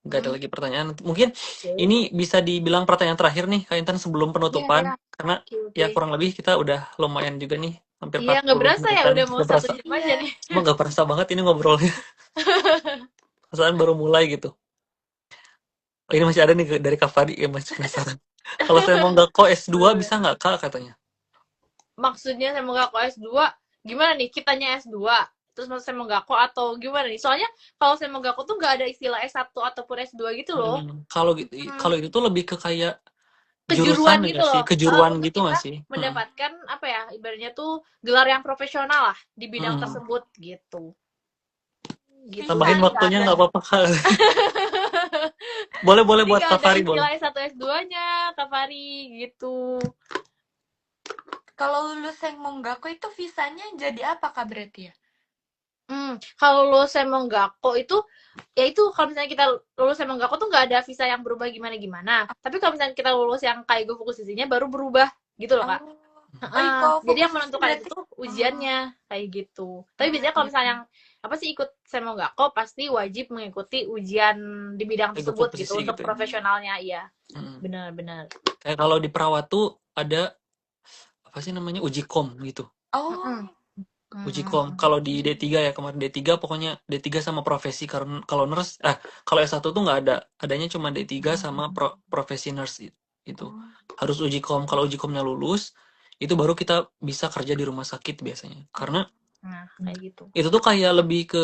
nggak ada Mm. lagi pertanyaan. Mungkin Oke. ini bisa dibilang pertanyaan terakhir nih Kak Intan sebelum Iya penutupan iya. karena Oke, ya oke. kurang lebih kita udah lumayan juga nih hampir Iya, nggak 40 berasa ya menitan. udah mau Nggak 1 berasa. jam aja Iya. nih. Cuma nggak berasa banget ini ngobrolnya. Perasaan baru mulai gitu. Oh, ini masih ada nih dari Kak Fadi ya masih penasaran. Kalau saya mau nggak kok S2 bisa nggak Kak katanya? Maksudnya saya mau Semogaku S2, gimana nih? Kitanya S2, terus maksud saya mau Semogaku atau gimana nih? Soalnya kalau saya mau Semogaku tuh nggak ada istilah S1 ataupun S2 gitu loh. Kalau itu tuh lebih ke kayak Kejuruan jurusan gitu nggak sih? loh. Kejuruan Untuk gitu kita nggak sih? mendapatkan apa ya? Ibaratnya tuh gelar yang profesional lah di bidang Mm. tersebut gitu. Gitu. Tambahin Tapi nggak waktunya ada. nggak apa-apa Kak. Boleh Jadi buat nggak Kak ada Fari boleh. istilah S1 S2-nya, Kak Fari gitu. Kalau lulus Senmonggaku itu visanya jadi apa Kak berarti ya? Kalau lulus Semonggako itu, ya itu kalau misalnya kita lulus Semonggako tuh nggak ada visa yang berubah gimana-gimana. Tapi kalau misalnya kita lulus yang Kaigo Fukushinya baru berubah gitu loh, Oh, Kak. oh kalau Jadi yang fokus sih menentukan itu berarti. tuh Oh, ujiannya kayak gitu. Tapi biasanya kalau iya. misalnya yang apa sih ikut Semonggako pasti wajib mengikuti ujian di bidang Kayak tersebut gitu posisi untuk gitu ya. profesionalnya, iya. Mm. Benar-benar. Kayak kalau di perawat tuh ada apa sih namanya uji kom gitu. Oh, Uji kom. Kalau di D3 ya kemarin D3 pokoknya D3 sama profesi karena kalau nurse kalau S1 tuh nggak ada. Adanya cuma D3 sama profesi nurse itu. Harus uji kom. Kalau uji komnya lulus itu baru kita bisa kerja di rumah sakit biasanya. Karena Nah, kayak gitu. itu tuh kayak lebih ke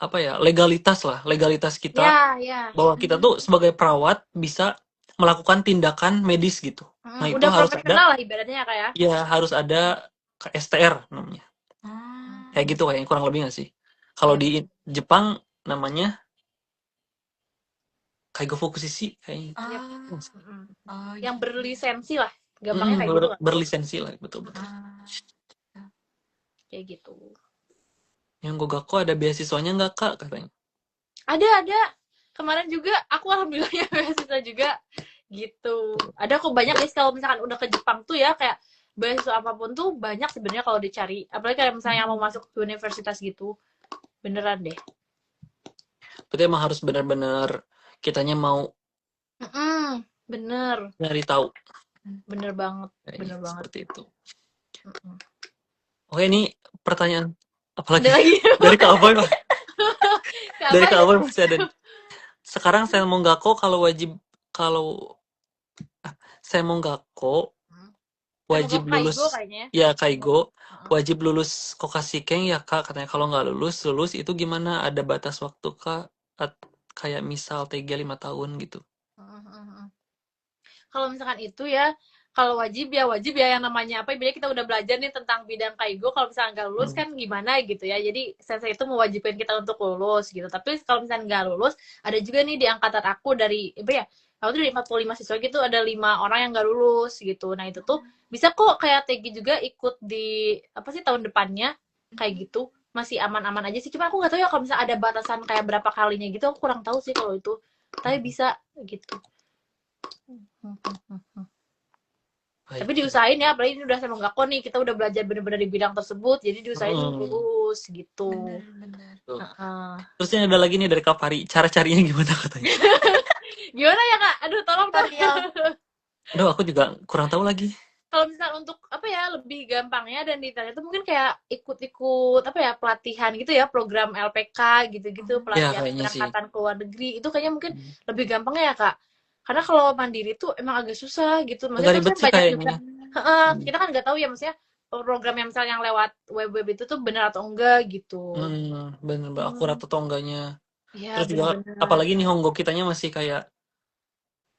apa ya? Legalitas lah, legalitas kita Ya, ya. bahwa kita tuh sebagai perawat bisa melakukan tindakan medis gitu. Nah, itu Udah harus ada profesional lah ibaratnya ya, Kak ya. ya harus ada STR namanya. Kayak gitu kayaknya kurang lebih nggak sih? Kalau Iya. di Jepang namanya Kaigo Fukushi kayaknya. Yap. oh, Yang gitu. berlisensi lah, gampangnya kayak gitu kan. Berlisensi lah betul. Kayak gitu. Yang Gogako ada beasiswanya nggak Kak katanya? Ada. Kemarin juga aku alhamdulillahnya beasiswa juga gitu. Ada kok banyak guys kalau misalkan udah ke Jepang tuh ya kayak beasiswa apapun tuh banyak sebenarnya kalau dicari. Apalagi kayak misalnya mau masuk ke universitas gitu. Beneran deh. Berarti emang harus benar-benar kitanya mau Bener. nyari tahu. Bener banget. Kayaknya Bener banget. seperti itu. Oke, ini pertanyaan apalagi Ada lagi. dari Kak Aboy Pak. Dari Apa Kak ya? Aboy masih ada. Sekarang saya mau kalau saya mau wajib Kaigo lulus kayaknya. ya Kaigo wajib lulus Kokashikeng ya Kak katanya kalau nggak lulus itu gimana ada batas waktu Kak kayak misal TG 5 tahun gitu. Kalau misalkan itu ya kalau wajib ya yang namanya apa, ibaratnya kita udah belajar nih tentang bidang kaigo, kalau misalnya nggak lulus Hmm. kan gimana gitu ya. Jadi sensei itu mewajibkan kita untuk lulus gitu. Tapi kalau misalnya nggak lulus, ada juga nih di angkatan aku dari apa ya, aku tuh dari 45 siswa gitu ada 5 orang yang nggak lulus gitu. Nah itu tuh bisa kok kayak Tegi juga ikut di apa sih tahun depannya kayak gitu, masih aman-aman aja sih. Cuma aku nggak tahu ya kalau misalnya ada batasan kayak berapa kalinya gitu, aku kurang tahu sih kalau itu. Tapi bisa gitu. Tapi Baik. diusahain ya, apalagi ini udah sama Gako nih, kita udah belajar bener-bener di bidang tersebut, jadi diusahain Hmm. lulus gitu. Bener. Tuh. Heeh. Terus ini ada lagi nih dari Kak Fari, cara carinya gimana katanya? Gimana ya Kak? Aduh tolong dong. Tutorial. Aduh, aku juga kurang tahu lagi. Kalau misalnya untuk apa ya lebih gampangnya dan detailnya itu mungkin kayak ikut-ikut apa ya pelatihan gitu ya, program LPK gitu-gitu, Ya, pelatihan kayaknya sih. keberangkatan ke luar negeri itu kayaknya mungkin Hmm. lebih gampangnya ya Kak. Karena kalau mandiri tuh emang agak susah gitu. Maksudnya Agak kan ribet saya sih banyak juga. kayaknya. Heeh, Hmm. kita kan nggak tahu ya maksudnya program yang misalnya yang lewat web-web itu tuh benar atau enggak gitu. Bener, Mbak. Akurat Hmm, atau enggaknya. ya Terus juga, benar-benar. apalagi nih Honggo kitanya masih kayak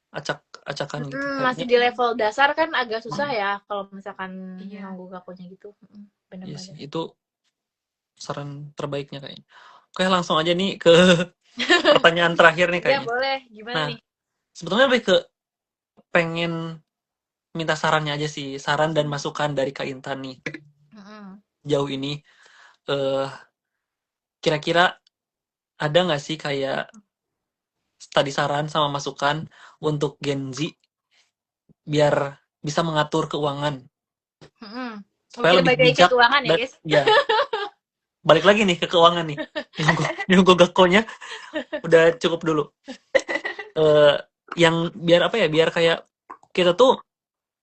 acak-acakan gitu. Masih Kayaknya, di level dasar kan agak susah ya kalau misalkan Iya. nunggu gakonya gitu. iya sih. Benar-benar. Itu saran terbaiknya kayaknya. Oke, langsung aja nih ke pertanyaan terakhir nih Ya kayaknya. boleh, gimana Nah, nih? sebetulnya lebih ke pengen minta sarannya aja sih. Saran dan masukan dari Kak Intan nih. Mm-mm. Jauh ini, eh kira-kira ada nggak sih kayak tadi saran sama masukan untuk Gen Z biar bisa mengatur keuangan Mm-mm. Oh, supaya kita lebih balik lagi ke bijak keuangan ya dan guys. ya balik lagi nih ke keuangan nih. Yang gue gakonya udah cukup dulu. Eh yang biar apa ya? Biar kayak kita tuh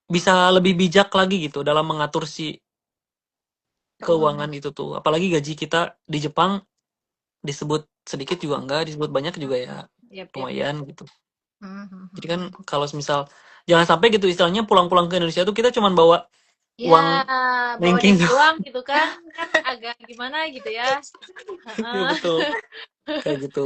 bisa lebih bijak lagi gitu dalam mengatur si keuangan itu tuh. Apalagi gaji kita di Jepang disebut sedikit juga enggak, disebut banyak juga ya Yap. lumayan gitu. Mhm. Jadi kan kalau misal jangan sampai gitu istilahnya pulang-pulang ke Indonesia tuh kita cuman bawa Ya, uang bawa nengking. duit doang gitu kan agak gimana gitu ya. Iya Heeh. betul. Kayak gitu.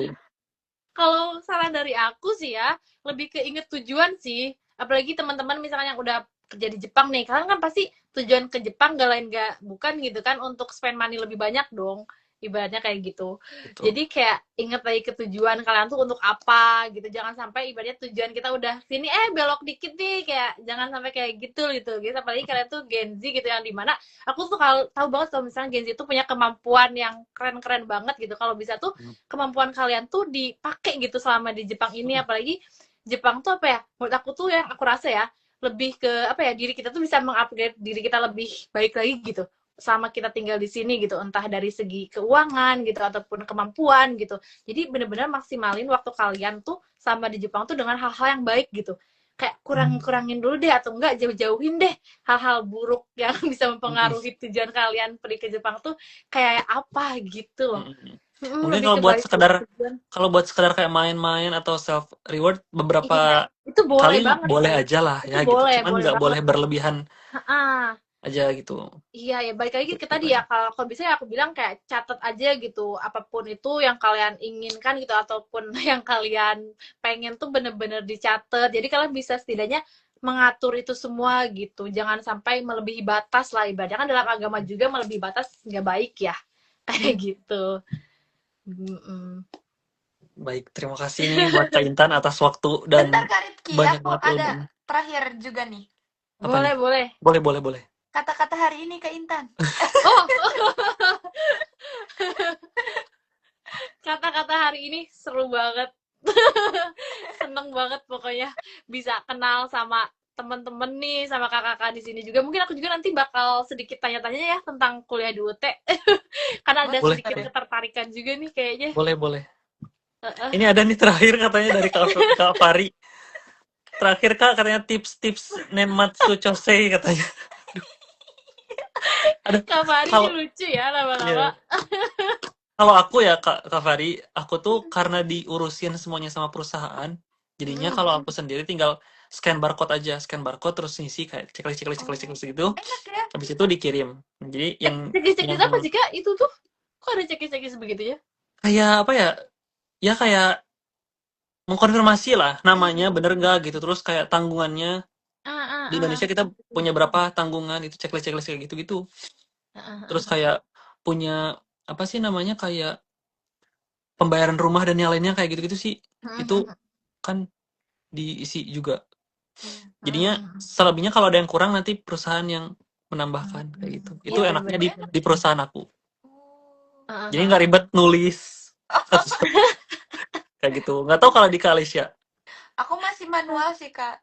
Kalau saran dari aku sih ya, lebih ke inget tujuan sih. Apalagi teman-teman misalnya yang udah kerja di Jepang nih, kalian kan pasti tujuan ke Jepang gak lain gak bukan gitu kan untuk spend money lebih banyak dong. Ibaratnya kayak gitu. Betul. Jadi kayak inget lagi ke tujuan kalian tuh untuk apa gitu. Jangan sampai ibaratnya tujuan kita udah sini belok dikit nih kayak jangan sampai kayak gitu gitu. Gitu apalagi kalian tuh Gen Z gitu yang dimana aku tuh kalau tahu banget kalau misalnya Gen Z tuh punya kemampuan yang keren-keren banget gitu. Kalau bisa tuh kemampuan kalian tuh dipakai gitu selama di Jepang ini, apalagi Jepang tuh apa ya menurut aku tuh yang aku rasa ya lebih ke apa ya diri kita tuh bisa mengupgrade diri kita lebih baik lagi gitu selama kita tinggal di sini gitu, entah dari segi keuangan gitu ataupun kemampuan gitu. Jadi benar-benar maksimalin waktu kalian tuh sama di Jepang tuh dengan hal-hal yang baik gitu, kayak kurangin dulu deh atau enggak jauh-jauhin deh hal-hal buruk yang bisa mempengaruhi tujuan kalian pergi ke Jepang tuh kayak apa gitu loh. Mungkin Lebih kalau ke buat balik ke sekedar tujuan. kayak main-main atau self reward Iya, beberapa itu boleh kali banget boleh sih. aja lah Itu ya gitu. boleh, Cuman boleh nggak boleh banget. berlebihan Heeh. aja gitu. Iya ya, balik lagi ke Gitu tadi ya, kan. kalau bisa ya aku bilang kayak catat aja gitu, apapun itu yang kalian inginkan gitu, ataupun yang kalian pengen tuh bener-bener dicatat. Jadi kalian bisa setidaknya mengatur itu semua gitu. Jangan sampai melebihi batas lah, ibaratnya kan dalam agama juga melebihi batas nggak baik ya. Kayak gitu. Mm-mm. Baik, terima kasih nih buat Kak Intan atas waktu dan Bentar Kak Rizky, banyak aku banget ada ilmunya. terakhir juga nih. Apa nih? Boleh. Boleh. Kata-kata hari ini Kak Intan. Oh, kata-kata hari ini seru banget. Seneng banget pokoknya bisa kenal sama temen-temen nih, sama kakak-kakak di sini juga. Mungkin aku juga nanti bakal sedikit tanya-tanya ya tentang kuliah di UT. Karena ada Boleh. sedikit ketertarikan juga nih kayaknya. Boleh. Ini ada nih terakhir katanya dari Kak Fari. Terakhir Kak katanya tips-tips Nenmatsu Chosei katanya. Aduh, Kak Fari ini kalau lucu ya lama-lama. iya. Kalau aku ya Kak Fari, aku tuh karena diurusin semuanya sama perusahaan, jadinya kalau aku sendiri tinggal scan barcode terus ngisi kayak checklist gitu. Enak ya. Habis itu dikirim. Jadi yang Cekis-cekis apa sih Kak? Itu tuh kok ada cekis-cekis begitu ya? kayak apa ya? Ya kayak mengkonfirmasi lah namanya bener nggak gitu, terus kayak tanggungannya di Indonesia kita punya berapa tanggungan, itu checklist kayak gitu-gitu. Terus kayak punya apa sih namanya, kayak pembayaran rumah dan yang lainnya kayak gitu-gitu sih. Itu kan diisi juga. Jadinya selebihnya kalau ada yang kurang nanti perusahaan yang menambahkan kayak gitu. Itu Iya, enaknya bener-bener. di perusahaan aku. Oh. Jadi nggak ribet nulis kayak gitu. Nggak tahu kalau di Kalisya. Aku masih manual sih, Kak.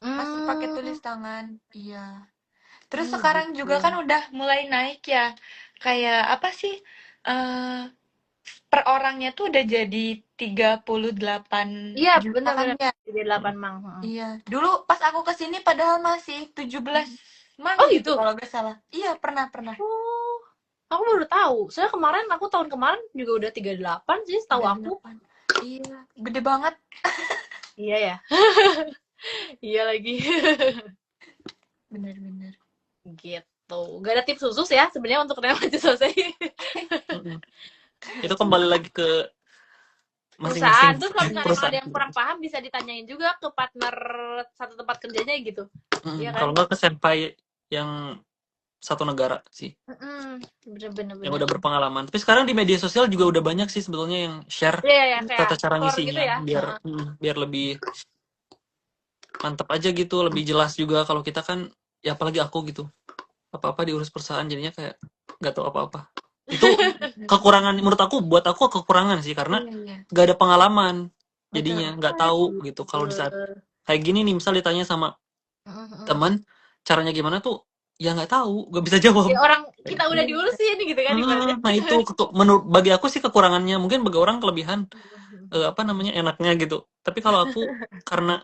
Masih pakai Hmm. tulis tangan. Iya. Terus Oh, sekarang gitu. juga kan udah mulai naik ya. Kayak apa sih? Per orangnya tuh udah jadi 38 Iya, juta kan bener-bener. ya? Jadi 8 mang. Iya. Dulu pas aku kesini padahal masih 17 mang Oh gitu gitu? kalau nggak salah. Iya, pernah. Oh, aku baru tahu. Soalnya kemarin aku tahun kemarin juga udah 38 sih, setahu aku. 38. Iya, gede banget. Iya ya. Iya lagi. Bener-bener. Gitu. Gak ada tips khusus ya sebenarnya untuk remaja selesai. Itu kembali lagi ke Perusahaan. masing-masing Terus kalau misalnya perusahaan. ada yang kurang paham bisa ditanyain juga ke partner satu tempat kerjanya gitu. Iya kan? Kalau nggak ke senpai yang satu negara sih, Bener-bener. yang udah berpengalaman. Tapi sekarang di media sosial juga udah banyak sih sebetulnya yang share Iya, kayak tata cara core ngisinya, gitu ya. biar lebih mantap aja gitu, lebih jelas juga. Kalau kita kan, ya apalagi aku gitu, apa-apa diurus perusahaan jadinya kayak nggak tahu apa-apa. Itu kekurangan menurut aku, buat aku kekurangan sih, karena Iya. nggak ada pengalaman, Betul. jadinya nggak tahu gitu. Kalau di saat kayak gini nih, misal ditanya sama teman caranya gimana tuh, ya nggak tahu, nggak bisa jawab. Ya, orang kita udah diurusin gitu kan ibaratnya. Nah itu menurut bagi aku sih kekurangannya, mungkin bagi orang kelebihan apa namanya, enaknya gitu. Tapi kalau aku, karena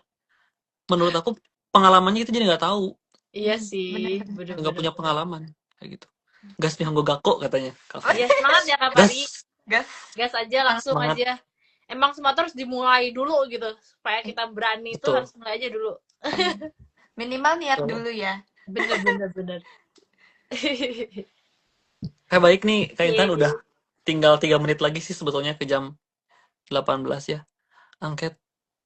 menurut aku pengalamannya itu jadi nggak tahu, Iya sih, nggak punya pengalaman kayak gitu. Gas nih Honggo Gakko katanya. Iya, semangat ya Kak Pari. Gas. Gas aja, langsung Semangat. aja. Emang semua harus dimulai dulu gitu, supaya kita berani itu Betul. harus mulai aja dulu. Minimal niat Betul. dulu ya. Bener. Baik nih, Kak Intan, Iya. udah tinggal 3 menit lagi sih sebetulnya ke jam 18 ya. Angket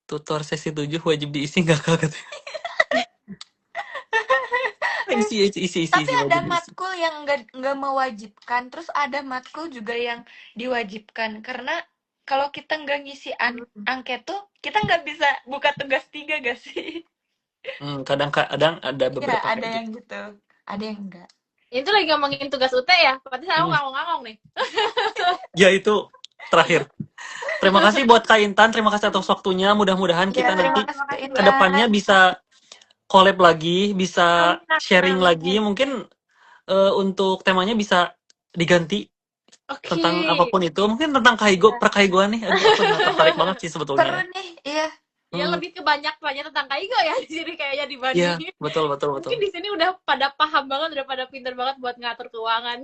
tutor sesi 7 wajib diisi nggak, Kak? Isi. Tapi ada wajib diisi. matkul yang nggak mewajibkan, terus ada matkul juga yang diwajibkan. Karena kalau kita nggak ngisi angket tuh, kita nggak bisa buka tugas 3 gak sih? Kadang ada Iya, beberapa ada kayak yang gitu. gitu. Ada yang enggak. Itu lagi ngomongin tugas UT ya, berarti saya ngomong-ngomong nih. Ya itu terakhir. Terima kasih buat Kak Intan, terima kasih atas waktunya. Mudah-mudahan kita nanti kedepannya bisa collab lagi, bisa sharing lagi. Mungkin untuk temanya bisa diganti tentang apapun itu. Mungkin tentang perkaigoan nih. Aku tertarik banget sih Seru sebetulnya. nih, iya. Ya lebih ke banyak tentang Kaigo ya di sini kayaknya Iya, dibandingin. betul. Mungkin di sini udah pada paham banget, udah pada pinter banget buat ngatur keuangan.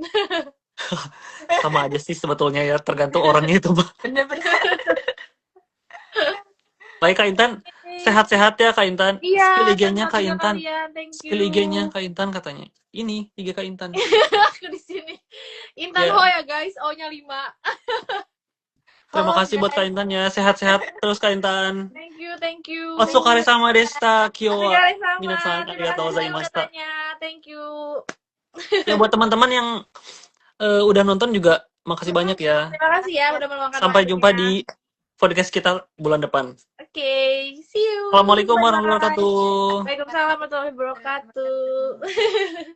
Sama aja sih sebetulnya ya, tergantung orangnya itu. Bener-bener. Baik Kak Intan, sehat-sehat ya Kak Intan. Iya, Spill IG-nya Kak juga Intan. kalian, thank you. Spill IG-nya Kak Intan katanya. Ini IG Kak Intan. Aku di sini. Intan Ya. Ho ya guys, O-nya 5. Terima Halo, kasih buat guys. Kak Intan ya. Sehat-sehat terus Kak Intan. Thank you. Otsukare sama desta. Kyo wa Sama. minasan Terima arigatou kasih gozaimashita. katanya. Thank you. Ya buat teman-teman yang udah nonton juga makasih banyak ya. Terima kasih ya udah meluangkan Sampai waktunya. jumpa di podcast kita bulan depan. Oke, see you. Assalamualaikum Bye-bye. warahmatullahi wabarakatuh. Waalaikumsalam warahmatullahi wabarakatuh.